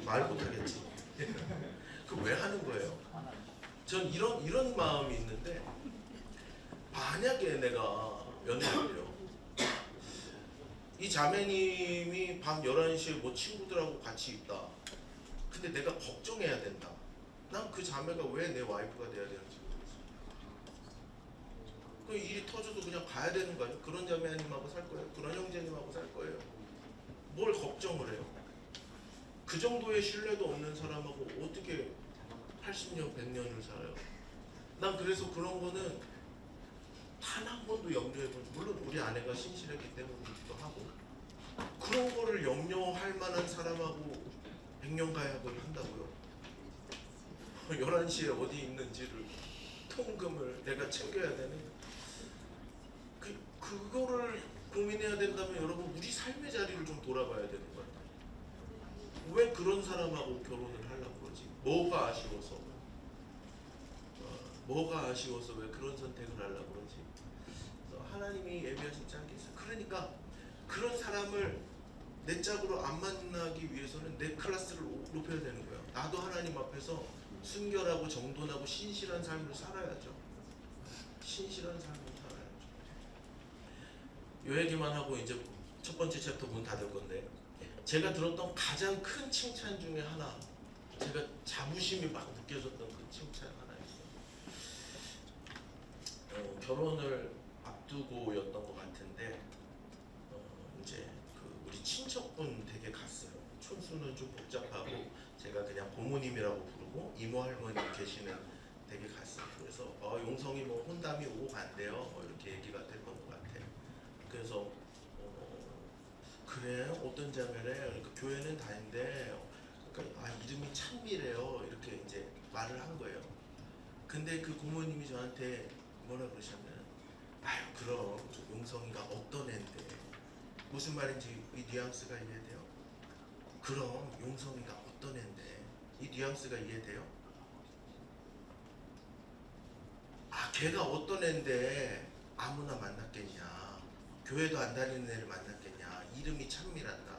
말 못하겠지. 그 왜 하는 거예요? 전 이런 마음이 있는데, 만약에 내가 연애를요, 이 자매님이 밤 11시에 뭐 친구들하고 같이 있다. 근데 내가 걱정해야 된다. 난 그 자매가 왜 내 와이프가 돼야 되는지 모르겠어요. 그 일이 터져도 그냥 가야 되는 거예요. 그런 자매님하고 살 거예요. 그런 형제님하고 살 거예요. 뭘 걱정을 해요? 그 정도의 신뢰도 없는 사람하고 어떻게 80년, 100년을 살아요? 난 그래서 그런 거는 단 한 번도 염려해본, 물론 우리 아내가 신실했기 때문이기도 하고, 그런 거를 염려할 만한 사람하고 백년가약을 한다고요? 11시에 어디 있는지를, 통금을 내가 챙겨야 되는, 그거를 고민해야 된다면 여러분 우리 삶의 자리를 좀 돌아봐야 되는 것 같아요. 왜 그런 사람하고 결혼을 하려고 그러지? 뭐가 아쉬워서? 뭐가 아쉬워서 왜 그런 선택을 하려고 그러지? 하나님이 예비하신 짝이 있어요. 그러니까 그런 사람을 내 짝으로 안 만나기 위해서는 내 클래스를 높여야 되는 거예요. 나도 하나님 앞에서 순결하고 정돈하고 신실한 삶을 살아야죠. 신실한 삶을 살아야죠. 요 얘기만 하고 이제 첫 번째 챕터 문 닫을 건데, 제가 들었던 가장 큰 칭찬 중에 하나, 제가 자부심이 막 느껴졌던 그 칭찬 하나 있어요. 결혼을 앞두고였던 것 같은데, 이제 우리 친척분 댁에 갔어요. 촌수는 좀 복잡하고 제가 그냥 고모님이라고 부르고 이모 할머니 계시는 댁에 갔어요. 그래서 용성이 뭐 혼담이 오고 간대요. 이렇게 얘기가 됐던 것 같아요. 그래서 그래 어떤 자매래? 그러니까 교회는 다닌대. 그러니까 이름이 찬미래요. 이렇게 이제 말을 한 거예요. 근데 그 고모님이 저한테 뭐라 그러셨냐면, 아유 그럼 용성이가 어떤 앤데, 무슨 말인지 이 뉘앙스가 이해돼요? 그럼 용성이가 어떤 앤데, 이 뉘앙스가 이해돼요? 걔가 어떤 앤데 아무나 만났겠냐, 교회도 안 다니는 애를 만났겠냐, 이름이 찬미란다.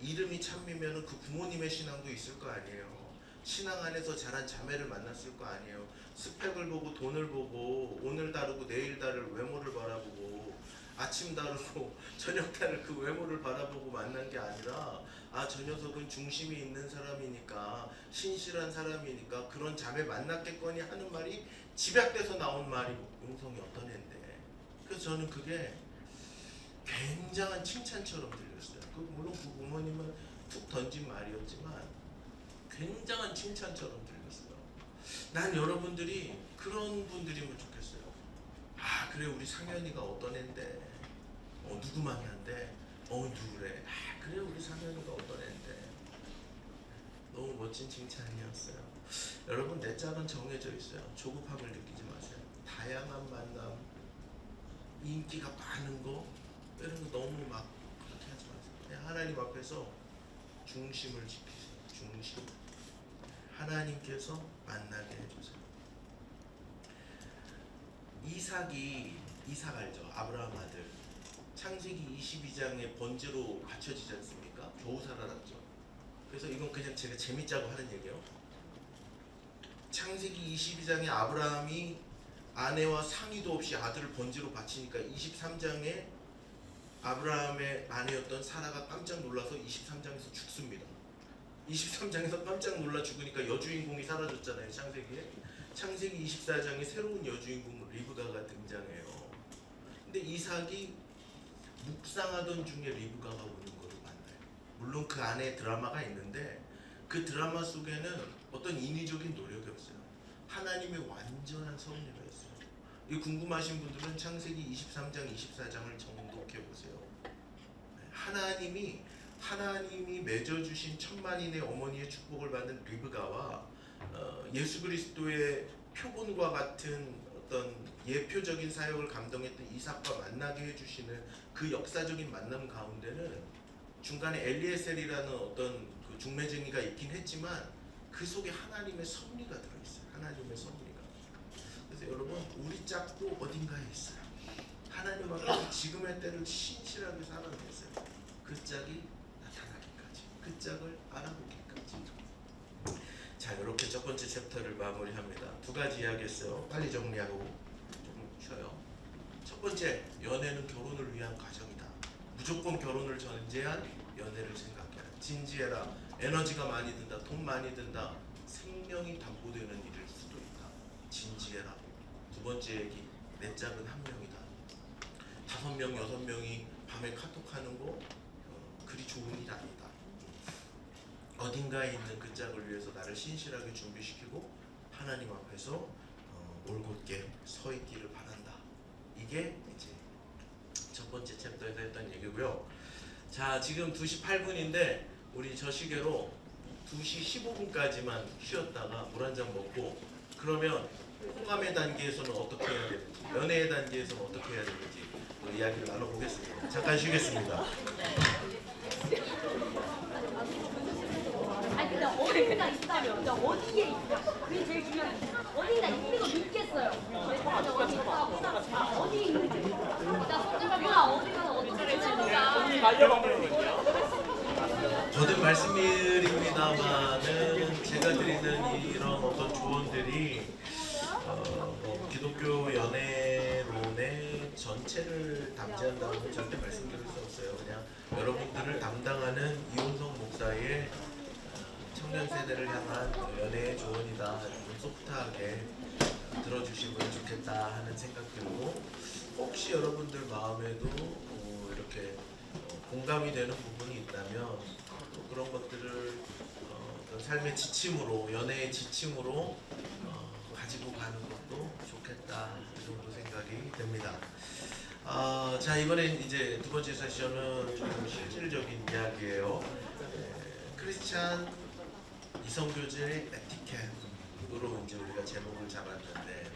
이름이 찬미면은 그 부모님의 신앙도 있을 거 아니에요. 신앙 안에서 자란 자매를 만났을 거 아니에요. 스펙을 보고 돈을 보고 오늘 다르고 내일 다를 외모를 바라보고 아침 다르고 저녁 다를 그 외모를 바라보고 만난 게 아니라, 저 녀석은 중심이 있는 사람이니까, 신실한 사람이니까 그런 자매 만났겠거니 하는 말이 집약돼서 나온 말이 용성이 어떤 앤데. 그래서 저는 그게 굉장한 칭찬처럼 들렸어요. 물론 그 부모님은 툭 던진 말이었지만 굉장한 칭찬처럼 들렸어요. 난 여러분들이 그런 분들이면 좋겠어요. 그래 우리 상현이가 어떤 앤데, 누구 만난대, 누구래, 그래 우리 상현이가 어떤 앤데. 너무 멋진 칭찬이었어요. 여러분 내 짝은 정해져 있어요. 조급함을 느끼지 마세요. 다양한 만남, 인기가 많은 거, 이런 거 너무 막 그렇게 하지 마세요. 그냥 하나님 앞에서 중심을 지키세요. 중심. 하나님께서 만나게 해주세요. 이삭 알죠? 아브라함 아들. 창세기 22장에 번제로 바쳐지지 않습니까? 겨우 살아났죠. 그래서 이건 그냥 제가 재밌자고 하는 얘기예요. 창세기 22장에 아브라함이 아내와 상의도 없이 아들을 번제로 바치니까 23장에 아브라함의 아내였던 사라가 깜짝 놀라서 23장에서 죽습니다. 23장에서 깜짝 놀라 죽으니까 여주인공이 사라졌잖아요. 창세기 24장에 새로운 여주인공 리브가가 등장해요. 근데 이삭이 묵상하던 중에 리브가가 오는 것을 만나요. 물론 그 안에 드라마가 있는데 그 드라마 속에는 어떤 인위적인 노력이 없어요. 하나님의 완전한 섭리가 있어요. 이 궁금하신 분들은 창세기 23장, 24장을 정독해 보세요. 하나님이 맺어주신 천만인의 어머니의 축복을 받는 리브가와 예수 그리스도의 표본과 같은 어떤 예표적인 사역을 감동했던 이삭과 만나게 해주시는 그 역사적인 만남 가운데는 중간에 엘리에셀이라는 어떤 그 중매쟁이가 있긴 했지만 그 속에 하나님의 섭리가 들어있어요. 하나님의 섭리가. 그래서 여러분 우리 짝도 어딘가에 있어요. 하나님 앞에서 지금의 때를 신실하게 살아냈어요. 그 짝이 나타나기까지, 그 짝을 알아보기까지. 자, 이렇게 첫 번째 챕터를 마무리합니다. 두 가지 이야기했어요. 빨리 정리하고 조금 쉬어요. 첫 번째, 연애는 결혼을 위한 과정이다. 무조건 결혼을 전제한 연애를 생각해라. 진지해라. 에너지가 많이 든다. 돈 많이 든다. 생명이 담보되는 일일 수도 있다. 진지해라. 두 번째 얘기, 내 짝은 한 명이다. 5명, 6명이 밤에 카톡하는 거 그리 좋은 일 아니다. 어딘가에 있는 그 짝을 위해서 나를 신실하게 준비시키고 하나님 앞에서 올곧게 서 있기를 바란다. 이게 이제 첫 번째 챕터에서 했던 얘기고요. 자, 지금 2시 8분인데 우리 저 시계로 2시 15분까지만 쉬었다가 물 한 잔 먹고 그러면 호감의 단계에서는 어떻게 해야 되는지, 연애의 단계에서는 어떻게 해야 되는지 이야기를 나눠보겠습니다. 잠깐 쉬겠습니다. 아니 근데 어딘가 있다며. 근데 어디에 있냐? 그게 제일 중요한 거. 어딘가 있는 거 믿겠어요. 근데 어디 있다고. 어디 있는지. 나 손주가 뭐야? 어디 가서 어떻게 되는가? 거듭 말씀드립니다만은 제가 드리는 이런 어떤 조언들이 기독교 연애론의 전체를 담지한다고는 절대 말씀드릴 수 없어요. 그냥 여러분들을 담당하는 이용성 목사의 청년 세대를 향한 연애의 조언이다. 좀 소프트하게 들어주시면 좋겠다 하는 생각 들고, 혹시 여러분들 마음에도 이렇게 공감이 되는 부분이 있다면 또 그런 것들을 어떤 삶의 지침으로, 연애의 지침으로 가지고 가는 것도 좋겠다, 이 정도 생각이 됩니다. 자, 이번엔 이제 두 번째 세션은 좀 실질적인 이야기예요. 크리스찬 이성교제의 에티켓으로 이제 우리가 제목을 잡았는데,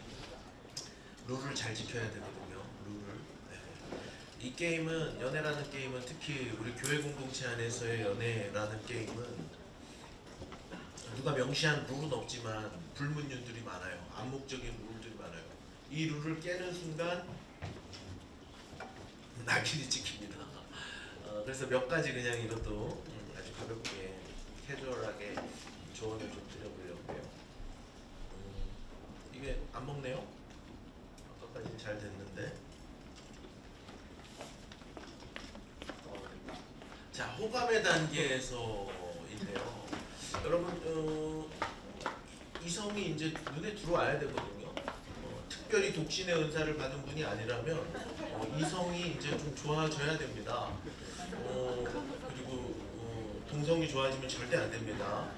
룰을 잘 지켜야 되거든요. 룰을. 이 게임은, 연애라는 게임은, 특히 우리 교회 공동체 안에서의 연애라는 게임은 누가 명시한 룰은 없지만 불문율들이 많아요. 암묵적인 룰들이 많아요. 이 룰을 깨는 순간 낙인이 찍힙니다. 그래서 몇 가지 그냥 이것도 아주 가볍게 캐주얼하게 조언을 좀 드려보려고 해요. 이게 안 먹네요? 아까까지는 잘 됐는데. 자, 호감의 단계에서인데요. 여러분, 이성이 이제 눈에 들어와야 되거든요. 특별히 독신의 은사를 받은 분이 아니라면 이성이 이제 좀 좋아져야 됩니다. 그리고 동성이 좋아지면 절대 안 됩니다.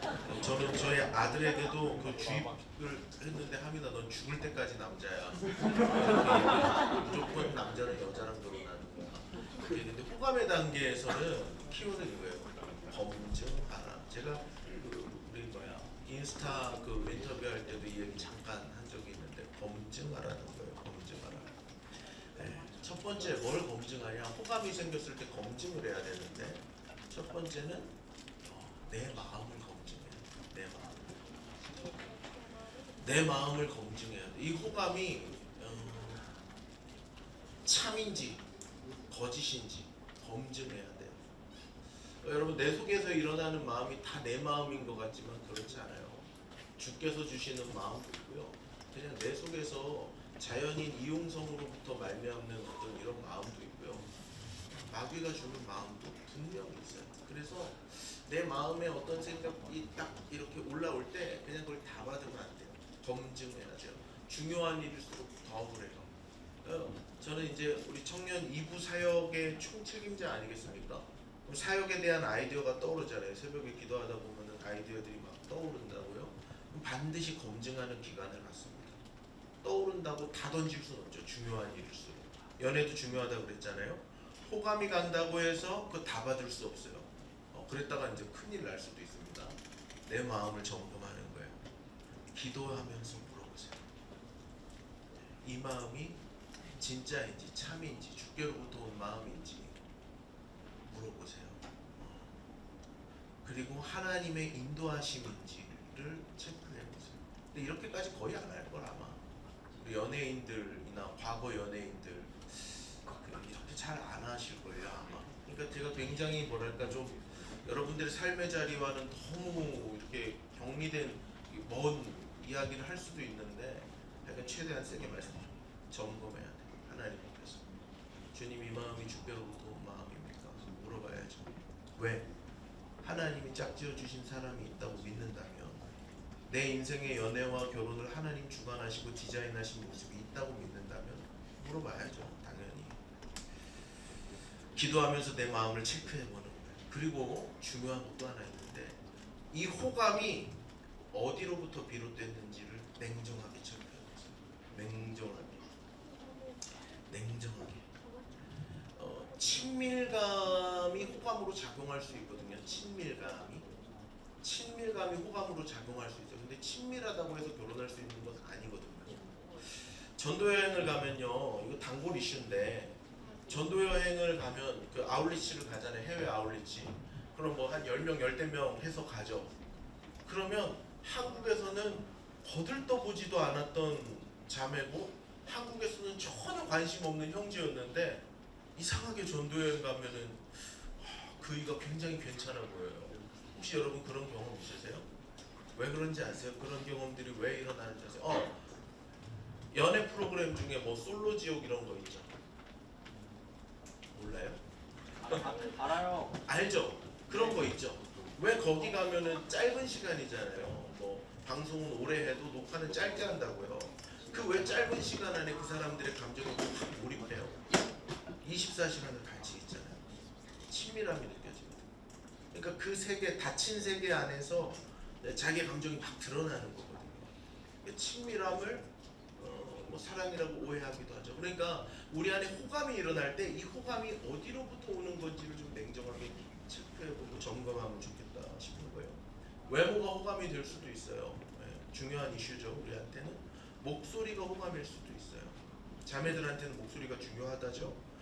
저는 저희 아들에게도 그 주입을 했는데, 하민아 넌 죽을 때까지 남자야. 무조건 남자는 여자랑 결혼하는 거야. 근데 호감의 단계에서는 키워는 이거예요. 검증하라. 제가 인스타 그 인터뷰할 때도 이 얘기 잠깐 한 적이 있는데, 검증하라는 거예요. 검증하라. 첫 번째 뭘 검증하냐? 호감이 생겼을 때 검증을 해야 되는데, 첫 번째는 내 마음을 검증해야 돼. 내 마음을 검증해야 돼. 이 호감이 참인지 거짓인지 검증해야 돼요. 여러분, 내 속에서 일어나는 마음이 다 내 마음인 것 같지만 그렇지 않아요. 주께서 주시는 마음도 있고요. 그냥 내 속에서 자연인 이용성으로부터 말미암는 어떤 이런 마음도 있고요. 마귀가 주는 마음도 분명히 있어요. 그래서 내 마음에 어떤 생각이 딱 이렇게 올라올 때 그냥 그걸 다 받으면 안 돼요. 검증해야 돼요. 중요한 일일수록 더 그래요. 저는 이제 우리 청년 2부 사역의 총책임자 아니겠습니까? 그럼 사역에 대한 아이디어가 떠오르잖아요. 새벽에 기도하다 보면은 아이디어들이 막 떠오른다고요. 그럼 반드시 검증하는 기간을 갖습니다. 떠오른다고 다 던질 수는 없죠. 중요한 일일수록. 연애도 중요하다고 그랬잖아요. 호감이 간다고 해서 그거 다 받을 수 없어요. 그랬다가 이제 큰일 날 수도 있습니다. 내 마음을 점검하는 거예요. 기도하면서 물어보세요. 이 마음이 진짜인지 참인지 주께로부터 온 마음인지 물어보세요. 그리고 하나님의 인도하심인지를 체크해보세요. 근데 이렇게까지 거의 안 할 걸 아마. 우리 연예인들이나 과거 연예인들 이렇게 잘 안 하실 거예요 아마. 그러니까 제가 굉장히 뭐랄까 좀 여러분들의 삶의 자리와는 너무 이렇게 격리된 먼 이야기를 할 수도 있는데 약간 최대한 세게 말씀드려요. 점검해야 돼요. 하나님 앞에서. 주님 이 마음이 주께로부터 온 마음입니까? 물어봐야죠. 왜? 하나님이 짝지어 주신 사람이 있다고 믿는다면 내 인생의 연애와 결혼을 하나님 주관하시고 디자인하신 모습이 있다고 믿는다면 물어봐야죠. 당연히. 기도하면서 내 마음을 체크해보는 거예요. 그리고 중요한 것도 하나 있는데 이 호감이 어디로부터 비롯됐는지를 냉정하게 체크해보세요. 냉정하게. 친밀감이 호감으로 작용할 수 있거든요. 친밀감이 호감으로 작용할 수 있어요. 근데 친밀하다고 해서 결혼할 수 있는 것은 아니거든요. 전도 여행을 가면요, 이거 단골 이슈인데 전도 여행을 가면 그 아울리치를 가잖아요. 해외 아울리치. 그럼 뭐 한 10명, 10명 해서 가죠. 그러면 한국에서는 거들떠보지도 않았던 자매고 한국에서는 전혀 관심 없는 형제였는데 이상하게 전도여행 가면은 그이가 굉장히 괜찮아 보여요. 혹시 여러분 그런 경험 있으세요? 왜 그런지 아세요? 그런 경험들이 왜 일어나는지 아세요? 연애 프로그램 중에 뭐 솔로 지옥 이런 거 있죠? 몰라요? 알아요. 알죠? 그런 거 있죠? 왜 거기 가면은 짧은 시간이잖아요. 뭐 방송은 오래 해도 녹화는 짧게 한다고요. 그 왜 짧은 시간 안에 그 사람들의 감정에 확 몰입해요? 24시간을 같이 있잖아요. 친밀함이 느껴집니다. 그러니까 그 세계, 닫힌 세계 안에서 자기 감정이 막 드러나는 거거든요. 친밀함을 뭐 사랑이라고 오해하기도 하죠. 그러니까 우리 안에 호감이 일어날 때 이 호감이 어디로부터 오는 건지를 좀 냉정하게 체크해보고 점검하면 좋겠다 싶은 거예요. 외모가 호감이 될 수도 있어요. 중요한 이슈죠. 우리한테는 목소리가 호감일 수도 있어요. 자매들한테는 목소리가 중요하다죠.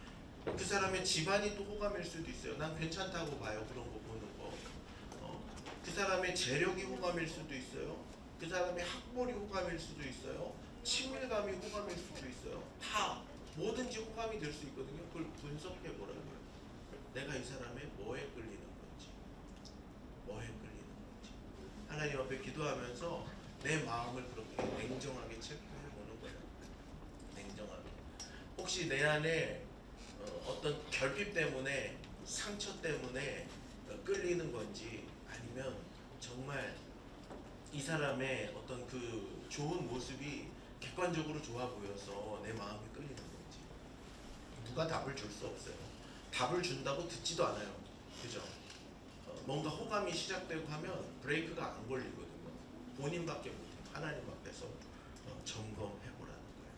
그 사람의 집안이 또 호감일 수도 있어요. 난 괜찮다고 봐요. 그런 거 보는 거. 그 사람의 재력이 호감일 수도 있어요. 그 사람의 학벌이 호감일 수도 있어요. 친밀감이 호감일 수도 있어요. 다 뭐든지 호감이 될 수 있거든요. 그걸 분석해 보라고요. 내가 이 사람의 뭐에 끌리는 건지, 하나님 앞에 기도하면서 내 마음을 그렇게 냉정하게 체크해 보는 거예요. 냉정하게. 혹시 내 안에 어떤 결핍 때문에, 상처 때문에 끌리는 건지, 아니면 정말 이 사람의 어떤 그 좋은 모습이 객관적으로 좋아 보여서 내 마음이 끌리는 건지. 누가 답을 줄 수 없어요. 답을 준다고 듣지도 않아요. 그죠? 뭔가 호감이 시작되고 하면 브레이크가 안 걸리거든요. 본인밖에 못해요. 하나님 앞에서 점검해 보라는 거예요.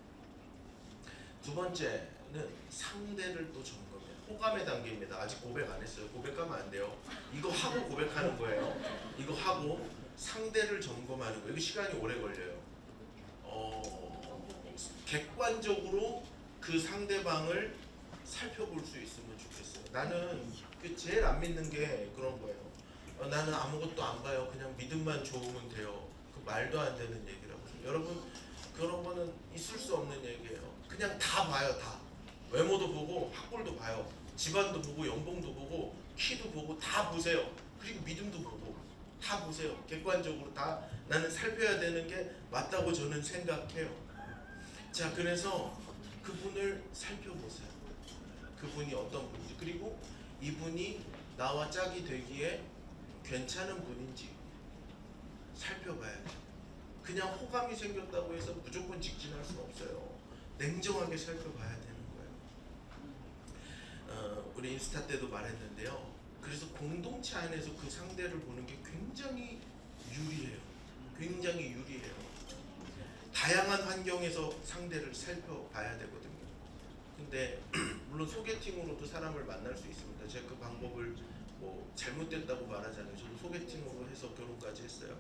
두 번째는 상대를 또 점검해요. 호감의 단계입니다. 아직 고백 안 했어요. 고백하면 안 돼요. 이거 하고 고백하는 거예요. 이거 하고 상대를 점검하는 거예요. 이거 시간이 오래 걸려요. 객관적으로 그 상대방을 살펴볼 수 있으면 좋겠어요. 나는 그 제일 안 믿는 게 그런 거예요. 나는 아무것도 안 봐요. 그냥 믿음만 좋으면 돼요. 그 말도 안 되는 얘기라고. 여러분 그런 거는 있을 수 없는 얘기예요. 그냥 다 봐요. 다. 외모도 보고 학벌도 봐요. 집안도 보고 연봉도 보고 키도 보고 다 보세요. 그리고 믿음도 보고 다 보세요. 객관적으로 다 나는 살펴야 되는 게 맞다고 저는 생각해요. 자, 그래서 그분을 살펴보세요. 그분이 어떤 분인지, 그리고 이분이 나와 짝이 되기에 괜찮은 분인지 살펴봐야죠. 그냥 호감이 생겼다고 해서 무조건 직진할 수는 없어요. 냉정하게 살펴봐야 되는 거예요. 우리 인스타 때도 말했는데요. 그래서 공동체 안에서 그 상대를 보는 게 굉장히 유리해요. 굉장히 유리해요. 다양한 환경에서 상대를 살펴봐야 되거든요. 근데 물론 소개팅으로도 사람을 만날 수 있습니다. 제가 그 방법을 뭐 잘못됐다고 말하잖아요. 저도 소개팅으로 해서 결혼까지 했어요.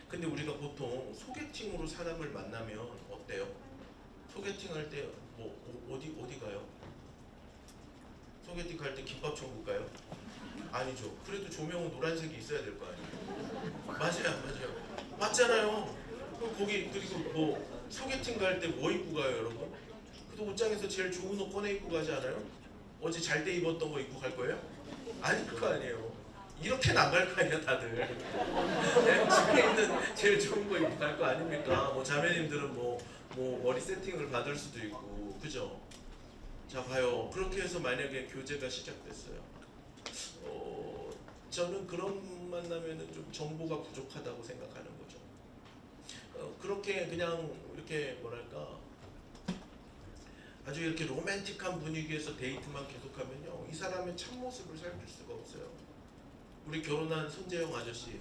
근데 우리가 보통 소개팅으로 사람을 만나면 어때요? 소개팅 할 때 뭐 어디 가요? 소개팅 갈 때 김밥 천국 가요? 아니죠. 그래도 조명은 노란색이 있어야 될 거 아니에요. 맞아요. 맞잖아요. 그럼 거기 그리고 뭐 소개팅 갈 때 뭐 입고 가요, 여러분? 그래도 옷장에서 제일 좋은 옷 꺼내 입고 가지 않아요? 어제 잘 때 입었던 거 입고 갈 거예요? 아닐 거 아니에요. 이렇게는 안 갈 거 아니야, 다들. 네, 집에 있는 제일 좋은 거 입고 갈 거 아닙니까? 뭐 자매님들은 뭐 머리 세팅을 받을 수도 있고, 그죠? 자, 봐요. 그렇게 해서 만약에 교제가 시작됐어요. 저는 그런 만나면은 좀 정보가 부족하다고 생각하는 거죠. 그렇게 그냥 이렇게 뭐랄까 아주 이렇게 로맨틱한 분위기에서 데이트만 계속하면요, 이 사람의 참모습을 살필 수가 없어요. 우리 결혼한 손재영 아저씨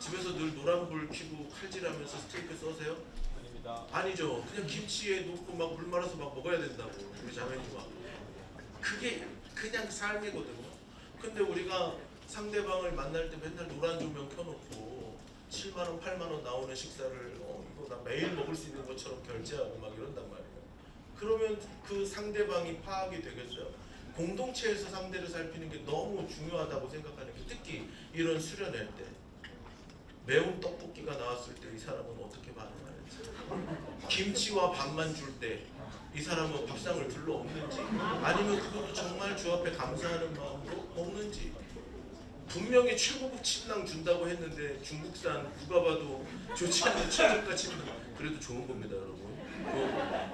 집에서 늘 노란불 켜고 칼질하면서 스테이크 써세요? 아닙니다. 아니죠. 그냥 김치에 넣고 막 물 말아서 막 먹어야 된다고 우리 자매님아. 그게 그냥 삶이거든요. 근데 우리가 상대방을 만날 때 맨날 노란 조명 켜놓고 7만 원, 8만 원 나오는 식사를 이거 나 매일 먹을 수 있는 것처럼 결제하고 막 이런단 말이에요. 그러면 그 상대방이 파악이 되겠어요? 공동체에서 상대를 살피는 게 너무 중요하다고 생각하는 게, 특히 이런 수련회 때 매운 떡볶이가 나왔을 때 이 사람은 어떻게 반응하는지, 김치와 밥만 줄 때 이 사람은 밥상을 들러 없는지, 아니면 그것도 정말 주 앞에 감사하는 마음으로 먹는지. 분명히 최고급 침낭 준다고 했는데 중국산 누가 봐도 좋지 않은 최저가 침낭, 그래도 좋은 겁니다, 여러분.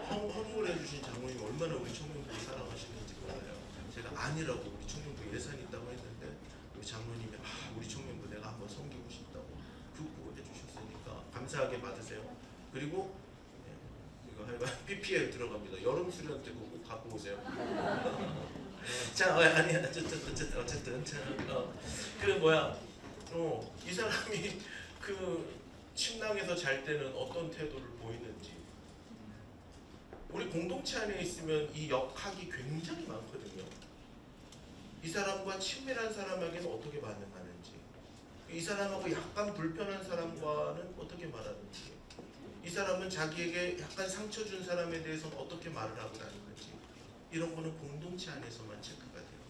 헌물해 주신 장모님 얼마나 우리 청년들을 사랑하시는지 몰라요. 제가 아니라고 우리 청년부 예산 있다고 했는데 우리 장모님이 우리 청년부 내가 한번 섬기고 싶다고 그거 해주셨으니까 감사하게 받으세요. 그리고 이거 하여간 PPL 들어갑니다. 여름 수련 때 그거 꼭 갖고 오세요. 자, 아니 어쨌든 이 사람이 그 침낭에서 잘 때는 어떤 태도를 보이는지, 우리 공동체 안에 있으면 이 역학이 굉장히 많거든요. 이 사람과 친밀한 사람에게는 어떻게 반응하는지, 이 사람하고 약간 불편한 사람과는 어떻게 말하는지, 이 사람은 자기에게 약간 상처 준 사람에 대해서는 어떻게 말을 하고 다니는지, 이런 거는 공동체 안에서만 체크가 돼요.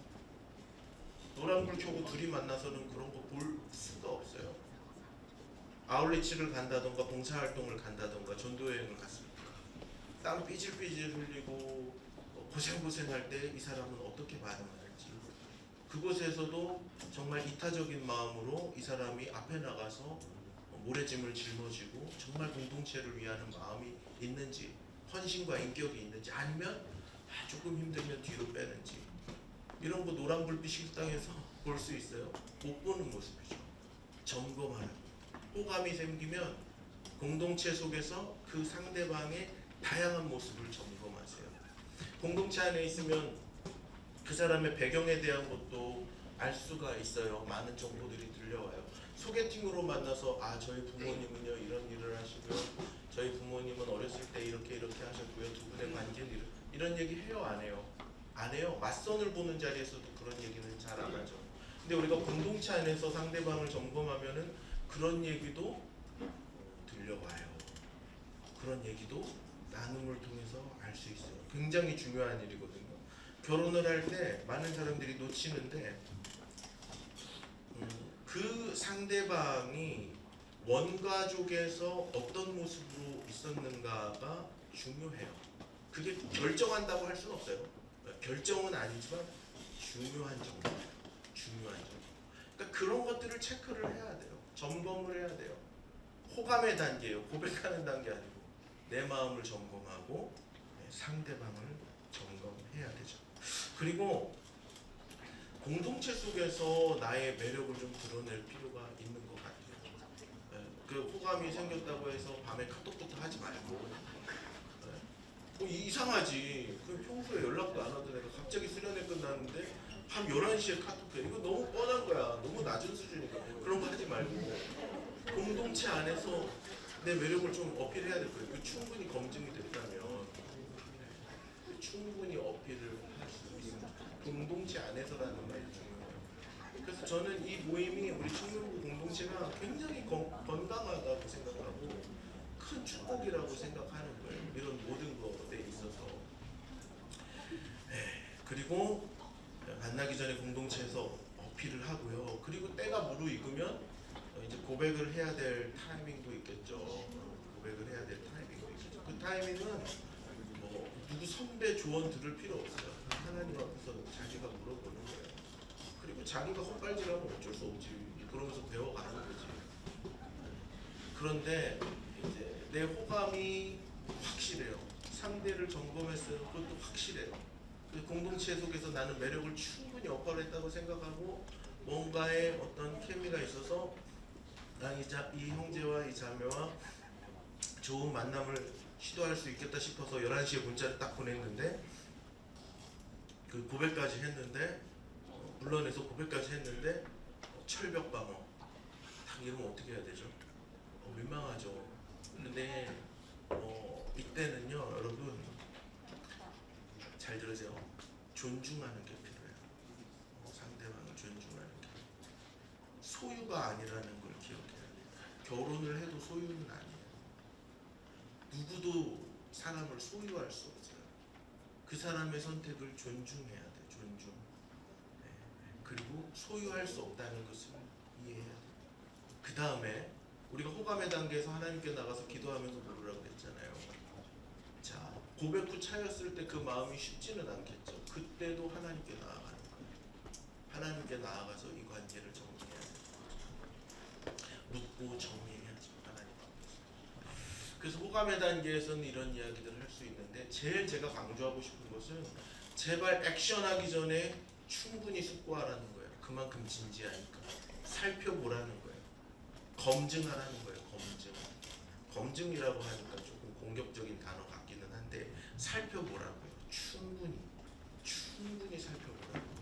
노란불 켜고 둘이 만나서는 그런 거 볼 수가 없어요. 아울리치를 간다던가 봉사활동을 간다던가 전도여행을 갔습니다. 땀 삐질삐질 흘리고 고생할 때 이 사람은 어떻게 반응하는지, 그곳에서도 정말 이타적인 마음으로 이 사람이 앞에 나가서 모래짐을 짊어지고 정말 공동체를 위하는 마음이 있는지, 헌신과 인격이 있는지, 아니면 조금 힘들면 뒤로 빼는지, 이런 거 노란불빛 식당에서 볼 수 있어요. 못 보는 모습이죠. 점검하는, 호감이 생기면 공동체 속에서 그 상대방의 다양한 모습을 점검하세요. 공동체 안에 있으면 그 사람의 배경에 대한 것도 알 수가 있어요. 많은 정보들이 들려와요. 소개팅으로 만나서 저희 부모님은요 이런 일을 하시고요, 저희 부모님은 어렸을 때 이렇게 하셨고요, 두 분의 관계는 이런 얘기 해요, 안 해요? 안 해요. 맞선을 보는 자리에서도 그런 얘기는 잘 안 하죠. 근데 우리가 공동체 안에서 상대방을 점검하면은 그런 얘기도 들려와요. 그런 얘기도 나눔을 통해서 알 수 있어요. 굉장히 중요한 일이거든요. 결혼을 할 때 많은 사람들이 놓치는데, 그 상대방이 원가족에서 어떤 모습으로 있었는가가 중요해요. 그게 결정한다고 할 수는 없어요. 결정은 아니지만 중요한 정보예요. 중요한 정보. 그러니까 그런 것들을 체크를 해야 돼요. 점검을 해야 돼요. 호감의 단계예요. 고백하는 단계 아니고 내 마음을 점검하고 상대방을 점검해야 되죠. 그리고 공동체 속에서 나의 매력을 좀 드러낼 필요가 있는 것 같아요. 그 호감이 생겼다고 해서 밤에 카톡부터 하지 말고, 이상하지. 그 평소에 연락도 안 하던 애가 갑자기 수련회 끝났는데 밤 11시에 카톡해. 이거 너무 뻔한 거야. 너무 낮은 수준이니까. 그런 거 하지 말고 공동체 안에서 내 매력을 좀 어필해야 될 거예요. 그 충분히 검증이 됐다면 충분히 어필을 할 수 있는 공동체 안에서라는 말이 중요해요. 그래서 저는 이 모임이 우리 청년부 공동체가 굉장히 건강하다고 생각하고 큰 축복이라고 생각하는 거예요. 이런 모든 것에 있어서. 그리고 만나기 전에 공동체에서 어필을 하고요. 그리고 때가 무르익으면 이제 고백을 해야 될 타이밍도 있겠죠. 고백을 해야 될 타이밍도 있겠죠. 그 타이밍은 뭐 누구 선배 조언 들을 필요 없어요. 하나님 앞에서 자기가 물어보는 거예요. 그리고 자기가 헛발질하면 어쩔 수 없지. 그러면서 배워가는 거지. 그런데 이제 내 호감이 확실해요. 상대를 점검했어요. 그것도 확실해요. 그 공동체 속에서 나는 매력을 충분히 어필했다고 생각하고 뭔가의 어떤 케미가 있어서 이 형제와 이 자매와 좋은 만남을 시도할 수 있겠다 싶어서 11시에 문자를 딱 보냈는데 그 고백까지 했는데 물론에서 고백까지 했는데 철벽방어 딱 이러면 어떻게 해야 되죠? 민망하죠. 근데 이때는요 여러분 잘 들으세요. 존중하는 게 필요해요. 상대방을 존중하는 게 소유가 아니라는 걸 기억해야 돼요. 결혼을 해도 소유는 아니에요. 누구도 사람을 소유할 수 없어요. 그 사람의 선택을 존중해야 돼. 존중. 네. 그리고 소유할 수 없다는 것을 이해해야 돼. 그 다음에 우리가 호감의 단계에서 하나님께 나가서 기도하면서 물으라고 했잖아요. 자, 고백 후 차였을 때 그 마음이 쉽지는 않겠죠. 그때도 하나님께 나아가는 거예요. 하나님께 나아가서 이 관계를 정리해야 돼요. 묻고 정리해야죠. 하나님 앞에서. 그래서 호감의 단계에서는 이런 이야기들을 할 수 있는데 제일 제가 강조하고 싶은 것은 제발 액션하기 전에 충분히 숙고하라는 거예요. 그만큼 진지하니까. 살펴보라는 거예요. 검증하라는 거예요. 검증이라고 하니까 조금 공격적인 단어 같기는 한데 살펴보라고요. 충분히 살펴보라고요.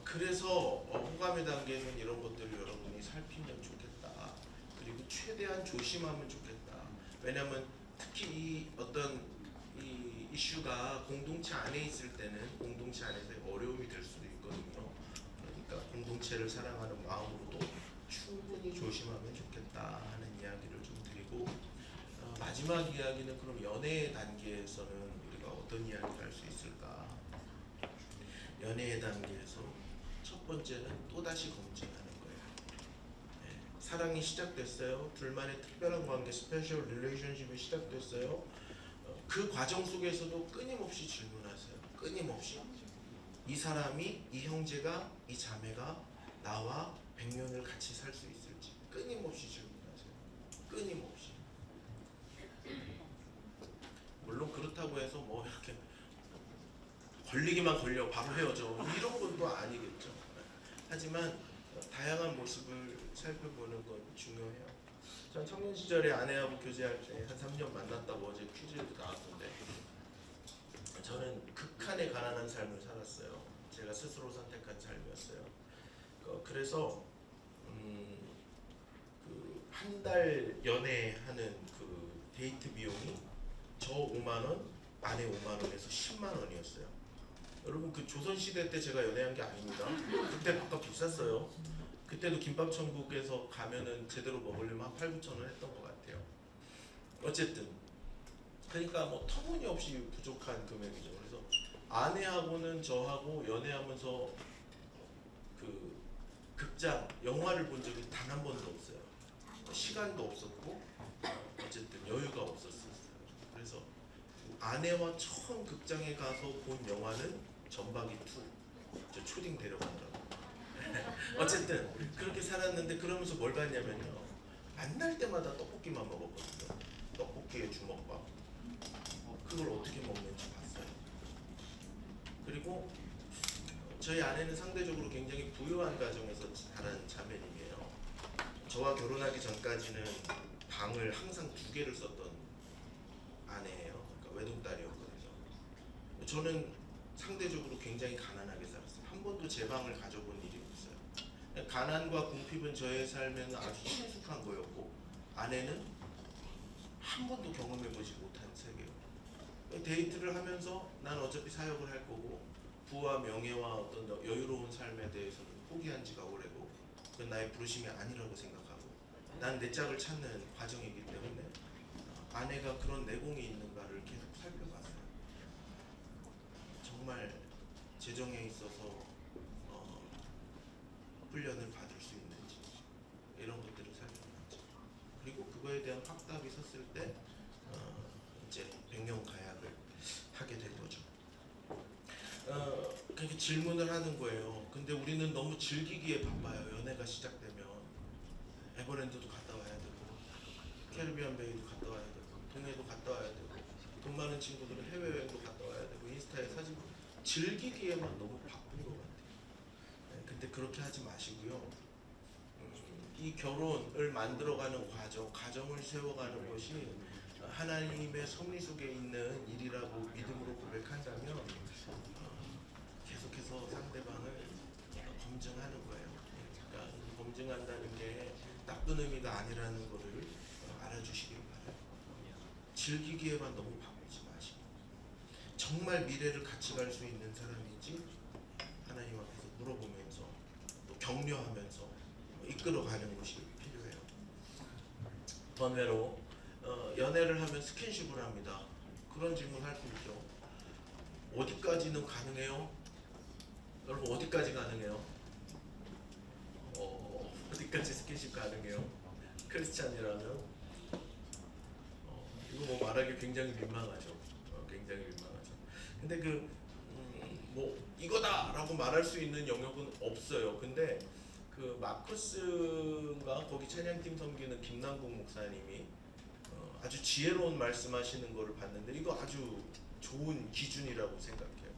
그래서 호감의 단계는 이런 것들을 여러분이 살피면 좋겠다. 그리고 최대한 조심하면 좋겠다. 왜냐하면 특히 이 어떤 이 이슈가 공동체 안에 있을 때는 공동체 안에서 어려움이 될 수도 있거든요. 그러니까 공동체를 사랑하는 마음으로도 충분히 조심하면 좋겠다 하는 이야기를 좀 드리고 마지막 이야기는 그럼 연애 단계에서는 우리가 어떤 이야기를 할 수 있을까? 연애 단계에서 첫 번째는 또다시 검증하는 거예요. 네, 사랑이 시작됐어요. 둘만의 특별한 관계, 스페셜 릴레이션십이 시작됐어요. 그 과정 속에서도 끊임없이 질문하세요. 끊임없이 이 사람이, 이 형제가, 이 자매가 나와 100년을 같이 살 수 있을지 끊임없이 질문하세요. 끊임없이. 물론 그렇다고 해서 뭐 이렇게 걸리기만 걸려 바로 헤어져 이런 건 또 아니겠죠. 하지만 다양한 모습을 살펴보는 건 중요해요. 전 청년 시절에 아내하고 교제할 때 한 3년 만났다고 어제 퀴즈에도 나왔던데 저는 극한의 가난한 삶을 살았어요. 제가 스스로 선택한 삶이었어요. 그래서 그 한 달 연애하는 그 데이트 비용이 저 5만 원, 아내 5만 원에서 10만 원이었어요. 여러분 그 조선시대 때 제가 연애한 게 아닙니다. 그때 밥값 비쌌어요. 그때도 김밥천국에서 가면은 제대로 먹으려면 한 8, 9천 원 했던 것 같아요. 어쨌든 그러니까 뭐 터무니없이 부족한 금액이죠. 그래서 아내하고는 저하고 연애하면서 그 극장, 영화를 본 적이 단 한 번도 없어요. 시간도 없었고 어쨌든 여유가 없었어요. 그래서 아내와 처음 극장에 가서 본 영화는 전박이 2. 저 초딩 데려가더라고요. 어쨌든 그렇게 살았는데 그러면서 뭘 봤냐면요. 만날 때마다 떡볶이만 먹었거든요. 떡볶이에 주먹밥. 그걸 어떻게 먹는지 봤어요. 그리고 저희 아내는 상대적으로 굉장히 부유한 가정에서 자란 자매님이에요. 저와 결혼하기 전까지는 방을 항상 2개를 썼던 아내예요. 그러니까 외동딸이었거든요. 저는 상대적으로 굉장히 가난하게 살았어요. 번도 제 방을 가져본 일이 없어요. 가난과 궁핍은 저의 삶에는 아주 친숙한 거였고 아내는 한 번도 경험해보지 못한 세계예요. 데이트를 하면서 난 어차피 사역을 할 거고 부와 명예와 어떤 여유로운 삶에 대해서는 포기한 지가 오래고 그건 나의 부르심이 아니라고 생각하고 난 내 짝을 찾는 과정이기 때문에 아내가 그런 내공이 있는가를 계속 살펴봤어요. 정말 재정에 있어서 훈련을 받을 수 있는지 이런 것들을 살펴봤죠. 그리고 그거에 대한 확답이 섰을 때 이제 백년 가약을 하게 된 거죠. 그렇게 질문을 하는 거예요. 근데 우리는 너무 즐기기에 바빠요. 연애가 시작되면 에버랜드도 갔다 와야 되고 캐리비안 베이도 갔다 와야 되고 동해도 갔다 와야 되고 돈 많은 친구들은 해외여행도 갔다 와야 되고 인스타에 사진 즐기기에만 너무 바쁜 것 같아요. 근데 그렇게 하지 마시고요. 이 결혼을 만들어가는 과정, 가정을 세워가는 것이 하나님의 섭리 속에 있는 일이라고 믿음으로 고백한다면 계속해서 상대방을 검증하는 거예요. 그러니까 검증한다는 게 나쁜 의미가 아니라는 것을 알아주시길 바라요. 즐기기에만 너무 바쁘지 마시고 정말 미래를 같이 갈 수 있는 사람인지 하나님 앞에서 물어보면서 또 격려하면서 이끌어가는 것이 필요해요. 번외로 연애를 하면 스킨십을 합니다. 그런 질문 할 수 있죠. 어디까지는 가능해요? 여러분 어디까지 가능해요? 어디까지 스킨십 가능해요? 크리스찬이라면 이거 뭐 말하기 굉장히 민망하죠. 굉장히 민망하죠. 근데 뭐 이거다라고 말할 수 있는 영역은 없어요. 근데 그 마쿠스가 거기 찬양팀 섬기는 김남국 목사님이 아주 지혜로운 말씀하시는 거를 봤는데 이거 아주 좋은 기준이라고 생각해요.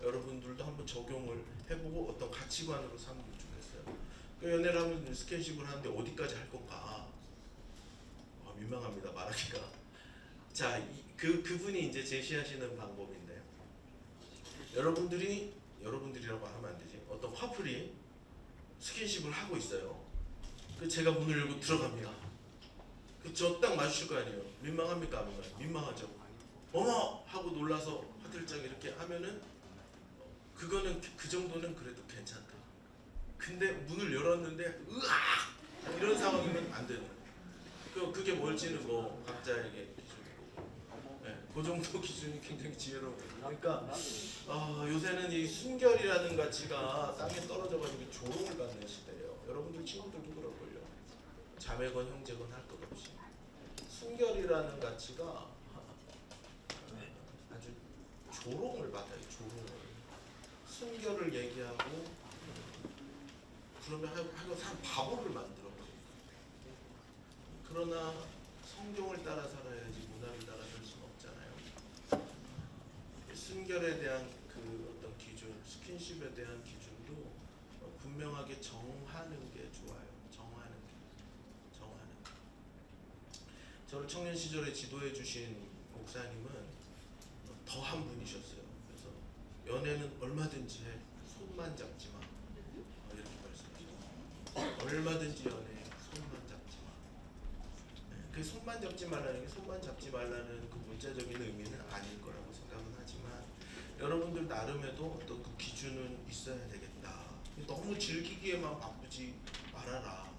여러분들도 한번 적용을 해보고 어떤 가치관으로 삼으면 좋겠어요. 그 연애를 하면 스킨십을 하는데 어디까지 할 건가? 민망합니다 말하기가. 자, 그분이 이제 제시하시는 방법인데 여러분들이라고 하면 안 되지. 어떤 커플이 스킨십을 하고 있어요. 그 제가 문을 열고 들어갑니다. 저 딱 마주칠 거 아니에요. 민망합니까? 안 민망해요? 민망하죠. 어머! 하고 놀라서 화들짝 이렇게 하면은 그거는 그 정도는 그래도 괜찮다. 근데 문을 열었는데 으악! 이런 상황이면 안 되는 거예요. 그게 뭘지는 뭐 각자에게 기준이고 그 정도 기준이 굉장히 지혜로운 거예요. 그러니까 요새는 이 순결이라는 가치가 땅에 떨어져가지고 조롱을 받는 시대예요. 여러분들 친구들도 그럴걸요. 자매건 형제건 할 것 없이 순결이라는 가치가 아주 조롱을 받아요. 조롱을. 순결을 얘기하고 그러면 하여간 사람 바보를 만들어버려요. 그러나 성경을 따라 살아야지 문화를 따라 살 수는 없잖아요. 순결에 대한 그 어떤 기준, 스킨십에 대한 기준도 분명하게 정하는 게 좋아요. 정하는 게. 저를 청년 시절에 지도해 주신 목사님은 더 한 분이셨어요. 그래서 연애는 얼마든지 해. 손만 잡지 마. 이렇게 말씀하셨어요. 얼마든지 연애해. 손만 잡지 마. 그 손만 잡지 말라는 게 손만 잡지 말라는 그 문자적인 의미는 아닐 거라고 생각은 하지만 여러분들 나름에도 어떤 그 기준은 있어야 되겠다. 너무 즐기기에만 바쁘지 말아라.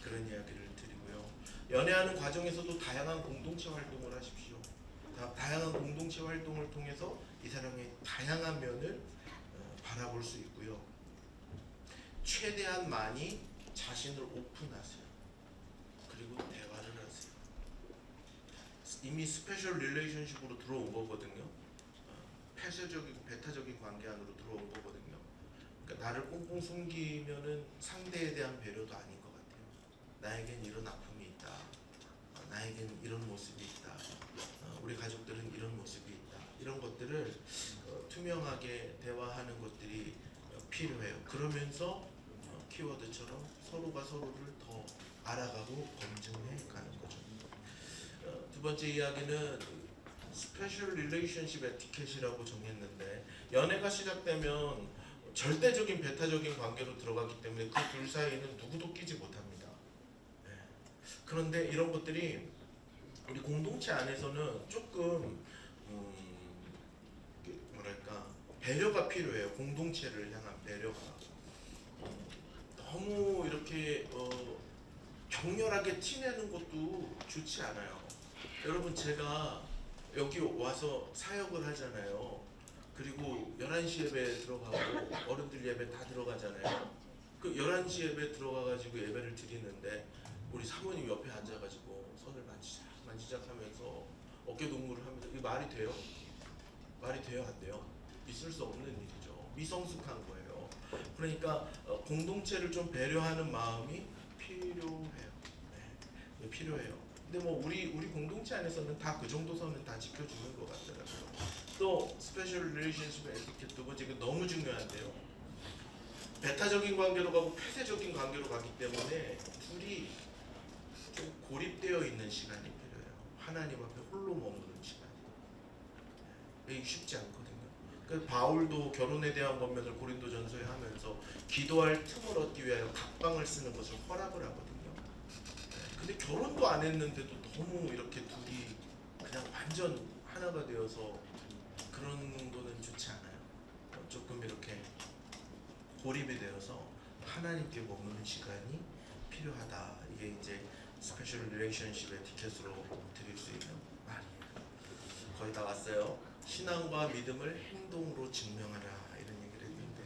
그런 이야기를 드리고요. 연애하는 과정에서도 다양한 공동체 활동을 하십시오. 다양한 공동체 활동을 통해서 이 사람의 다양한 면을 바라볼 수 있고요. 최대한 많이 자신을 오픈하세요. 그리고 대화를 하세요. 이미 스페셜 릴레이션십으로 들어온 거거든요. 폐쇄적이고 배타적인 관계 안으로 들어온 거거든요. 그러니까 나를 꽁꽁 숨기면은 상대에 대한 배려도 아닌 것 같아요. 나에겐 이런 아픔이 있다. 나에겐 이런 모습이 있다. 우리 가족들은 이런 모습이 있다. 이런 것들을 투명하게 대화하는 것들이 필요해요. 그러면서 키워드처럼 서로가 서로를 더 알아가고 검증해 가는 거죠. 두 번째 이야기는 스페셜 릴레이션십 에티켓이라고 정했는데 연애가 시작되면 절대적인 배타적인 관계로 들어갔기 때문에 그 둘 사이에는 누구도 끼지 못합니다. 네. 그런데 이런 것들이 우리 공동체 안에서는 조금 뭐랄까 배려가 필요해요. 공동체를 향한 배려가. 너무 이렇게 격렬하게 티내는 것도 좋지 않아요. 여러분 제가 여기 와서 사역을 하잖아요. 그리고 11시 예배 들어가고 어른들 예배 다 들어가잖아요. 그 11시 예배 들어가가지고 예배를 드리는데 우리 사모님 옆에 앉아가지고 손을 만지작 하면서 어깨 동무를 하면서 이게 말이 돼요? 말이 돼요? 안 돼요? 있을 수 없는 일이죠. 미성숙한 거예요. 그러니까 공동체를 좀 배려하는 마음이 필요해요. 네, 필요해요. 근데 뭐 우리 공동체 안에서는 다 그 정도 선은 다 지켜주는 것 같더라고요. 또 스페셜 릴레이션십 에티켓 두 번째 이거 너무 중요한데요. 배타적인 관계로 가고 폐쇄적인 관계로 가기 때문에 둘이 좀 고립되어 있는 시간이 필요해요. 하나님 앞에 홀로 머무는 시간. 이게 쉽지 않거든요. 그 바울도 결혼에 대한 권면을 고린도전서에 하면서 기도할 틈을 얻기 위하여 각방을 쓰는 것을 허락을 하거든요. 근데 결혼도 안 했는데도 너무 이렇게 둘이 그냥 완전 하나가 되어서 그런 거는 좋지 않아요. 조금 이렇게 고립이 되어서 하나님께 머무는 시간이 필요하다. 이게 이제 스페셜 릴레이션십 에티켓으로 드릴 수 있는 말이에요. 거의 다 왔어요. 신앙과 믿음을 행동으로 증명하라 이런 얘기를 했는데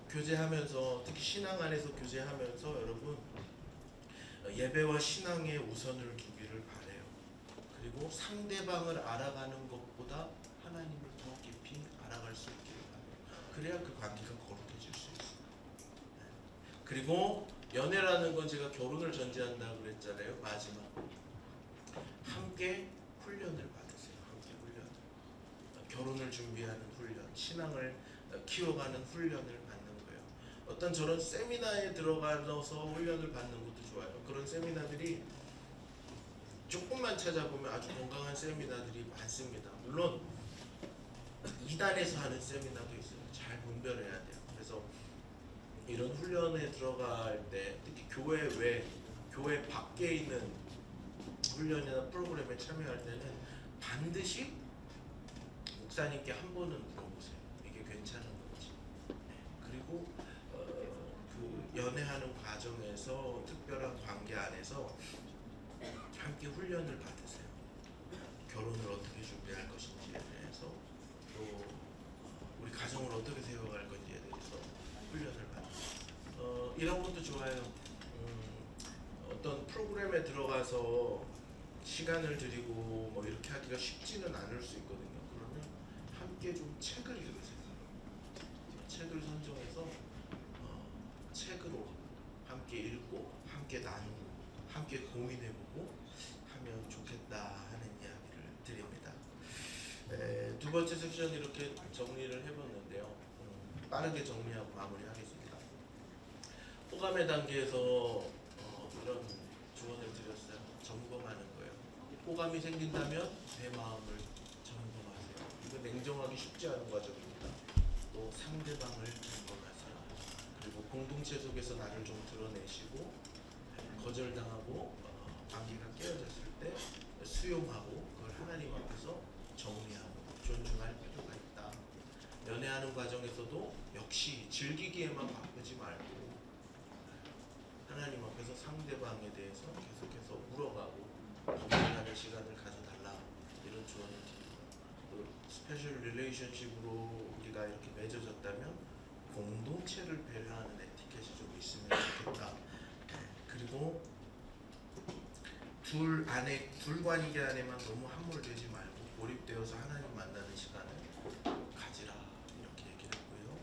교제하면서 특히 신앙 안에서 교제하면서 여러분 예배와 신앙에 우선을 두기를 바래요. 그리고 상대방을 알아가는 것보다 하나님을 더 깊이 알아갈 수 있기를 바래요. 그래야 그 관계가 거룩해질 수 있어요. 그리고 연애라는 건 제가 결혼을 전제한다고 그랬잖아요. 마지막 함께 훈련을 받으세요. 함께 훈련. 결혼을 준비하는 훈련, 신앙을 키워가는 훈련을 받는 거예요. 어떤 저런 세미나에 들어가서 훈련을 받는 것도 좋아요. 그런 세미나들이 조금만 찾아보면 아주 건강한 세미나들이 많습니다. 물론 2단에서 하는 세미나도 있어요. 잘 분별해야 돼요. 그래서 이런 훈련에 들어갈 때 특히 교회 외, 교회 밖에 있는 훈련이나 프로그램에 참여할 때는 반드시 목사님께 한 번은 물어보세요. 이게 괜찮은 건지. 그리고 그 연애하는 과정에서 특별한 관계 안에서 함께 훈련을 받으세요. 결혼을 어떻게 준비할 것인지에 대해서 또 우리 가정을 어떻게 세워갈 건지에 대해서 훈련을 받으세요. 이런 것도 좋아요. 어떤 프로그램에 들어가서 시간을 들이고 뭐 이렇게 하기가 쉽지는 않을 수 있거든요. 그러면 함께 좀 책을 읽으세요. 책을 선정해서 책으로 함께 읽고 함께 나누고 함께 고민해보고 하면 좋겠다 하는 이야기를 드립니다. 두 번째 섹션 이렇게 정리를 해봤는데요. 빠르게 정리하고 마무리하겠습니다. 호감의 단계에서 이런 조언을 드렸어요. 점검하는 거예요. 호감이 생긴다면 내 마음을 점검하세요. 이거 냉정하기 쉽지 않은 과정입니다. 또 상대방을 점검하세요. 그리고 공동체 속에서 나를 좀 드러내시고 거절당하고 관계가 깨어졌을 때 수용하고 그걸 하나님 앞에서 정리하고 존중할 필요가 있다. 연애하는 과정에서도 역시 즐기기에만 바쁘지 말고 하나님 앞에서 상대방에 대해서 계속해서 물어가고 고민하는 시간을 가져달라 이런 조언을 드립니다. 또 스페셜 릴레이션십으로 우리가 이렇게 맺어졌다면 공동체를 배려하는 에티켓이 좀 있으면 좋겠다. 그리고 둘 관계 안에만 너무 함몰되지 말고 몰입되어서 하나님 만나는 시간을 가지라 이렇게 얘기를 했고요.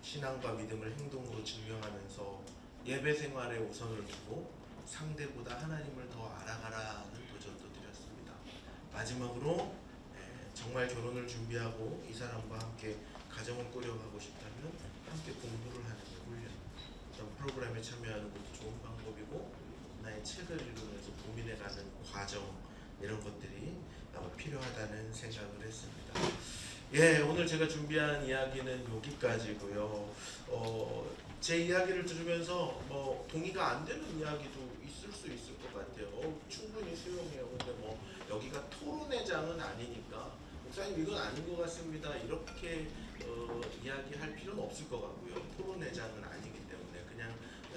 신앙과 믿음을 행동으로 증명하면서 예배 생활에 우선을 두고 상대보다 하나님을 더 알아가라는 도전도 드렸습니다. 마지막으로 정말 결혼을 준비하고 이 사람과 함께 가정을 꾸려가고 싶다면 함께 공부를 하는 훈련, 어떤 프로그램에 참여하는 것도 좋은 방법이고 나의 책을 읽으면서 고민해가는 과정 이런 것들이 필요하다는 생각을 했습니다. 예, 오늘 제가 준비한 이야기는 여기까지고요. 제 이야기를 들으면서 뭐 동의가 안 되는 이야기도 있을 수 있을 것 같아요. 충분히 수용해요. 근데 뭐 여기가 토론회장은 아니니까 목사님 이건 아닌 것 같습니다. 이렇게 이야기할 필요는 없을 것 같고요. 토론회장은 아니기 때문에 그냥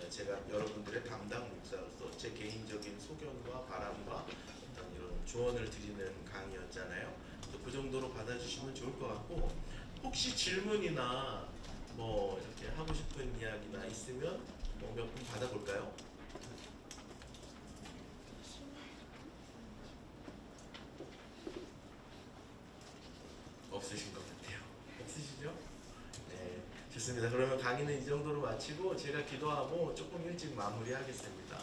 제가 여러분들의 담당 목사로서 제 개인적인 소견과 바람과 어떤 이런 조언을 드리는 강의였잖아요. 그 정도로 받아주시면 좋을 것 같고 혹시 질문이나 뭐 이렇게 하고 싶은 이야기나 있으면 뭐 몇 분 받아볼까요? 없으신 것 같아요. 없으시죠? 네, 좋습니다. 그러면 강의는 이 정도로 마치고 제가 기도하고 조금 일찍 마무리하겠습니다.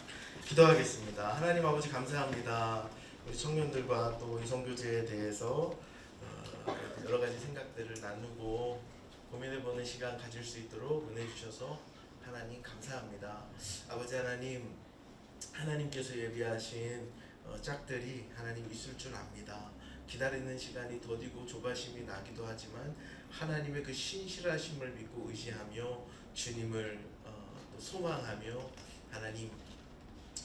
기도하겠습니다. 하나님 아버지 감사합니다. 우리 청년들과 또 이 선교제에 대해서 여러 가지 생각들을 나누고 고민해보는 시간 가질 수 있도록 은혜 주셔서 하나님 감사합니다. 아버지 하나님, 하나님께서 예비하신 짝들이 하나님 있을 줄 압니다. 기다리는 시간이 더디고 조바심이 나기도 하지만 하나님의 그 신실하심을 믿고 의지하며 주님을 또 소망하며 하나님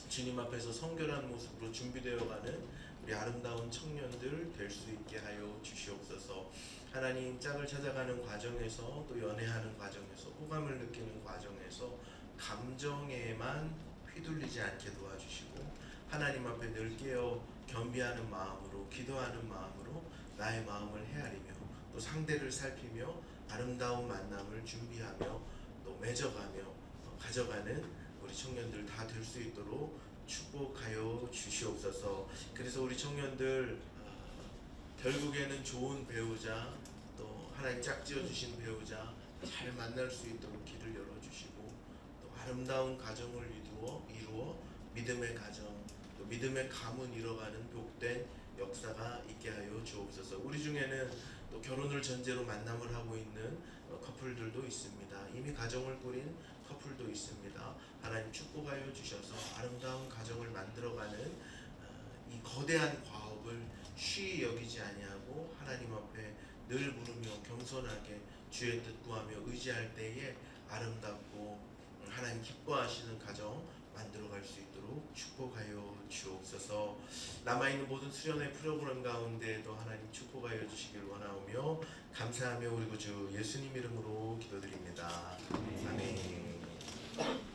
주님 앞에서 성결한 모습으로 준비되어가는 우리 아름다운 청년들 될 수 있게 하여 주시옵소서. 하나님 짝을 찾아가는 과정에서 또 연애하는 과정에서 호감을 느끼는 과정에서 감정에만 휘둘리지 않게 도와주시고 하나님 앞에 늘 깨어 겸비하는 마음으로 기도하는 마음으로 나의 마음을 헤아리며 또 상대를 살피며 아름다운 만남을 준비하며 또 맺어가며 가져가는 우리 청년들 다 될 수 있도록 축복하여 주시옵소서. 그래서 우리 청년들 결국에는 좋은 배우자 또 하나님 짝지어 주신 배우자 잘 만날 수 있도록 길을 열어주시고 또 아름다운 가정을 이루어 믿음의 가정 또 믿음의 가문 이뤄가는 복된 역사가 있게 하여 주옵소서. 우리 중에는 또 결혼을 전제로 만남을 하고 있는 커플들도 있습니다. 이미 가정을 꾸린 커플도 있습니다. 하나님 축복하여 주셔서 아름다운 가정을 만들어가는 이 거대한 과업을 쉬이 여기지 아니하고 하나님 앞에 늘 부르며 겸손하게 주의 뜻 구하며 의지할 때에 아름답고 하나님 기뻐하시는 가정 만들어갈 수 있도록 축복하여 주옵소서. 남아있는 모든 수련회 프로그램 가운데에도 하나님 축복하여 주시길 원하오며 감사하며 우리 구주 예수님 이름으로 기도드립니다. 아멘.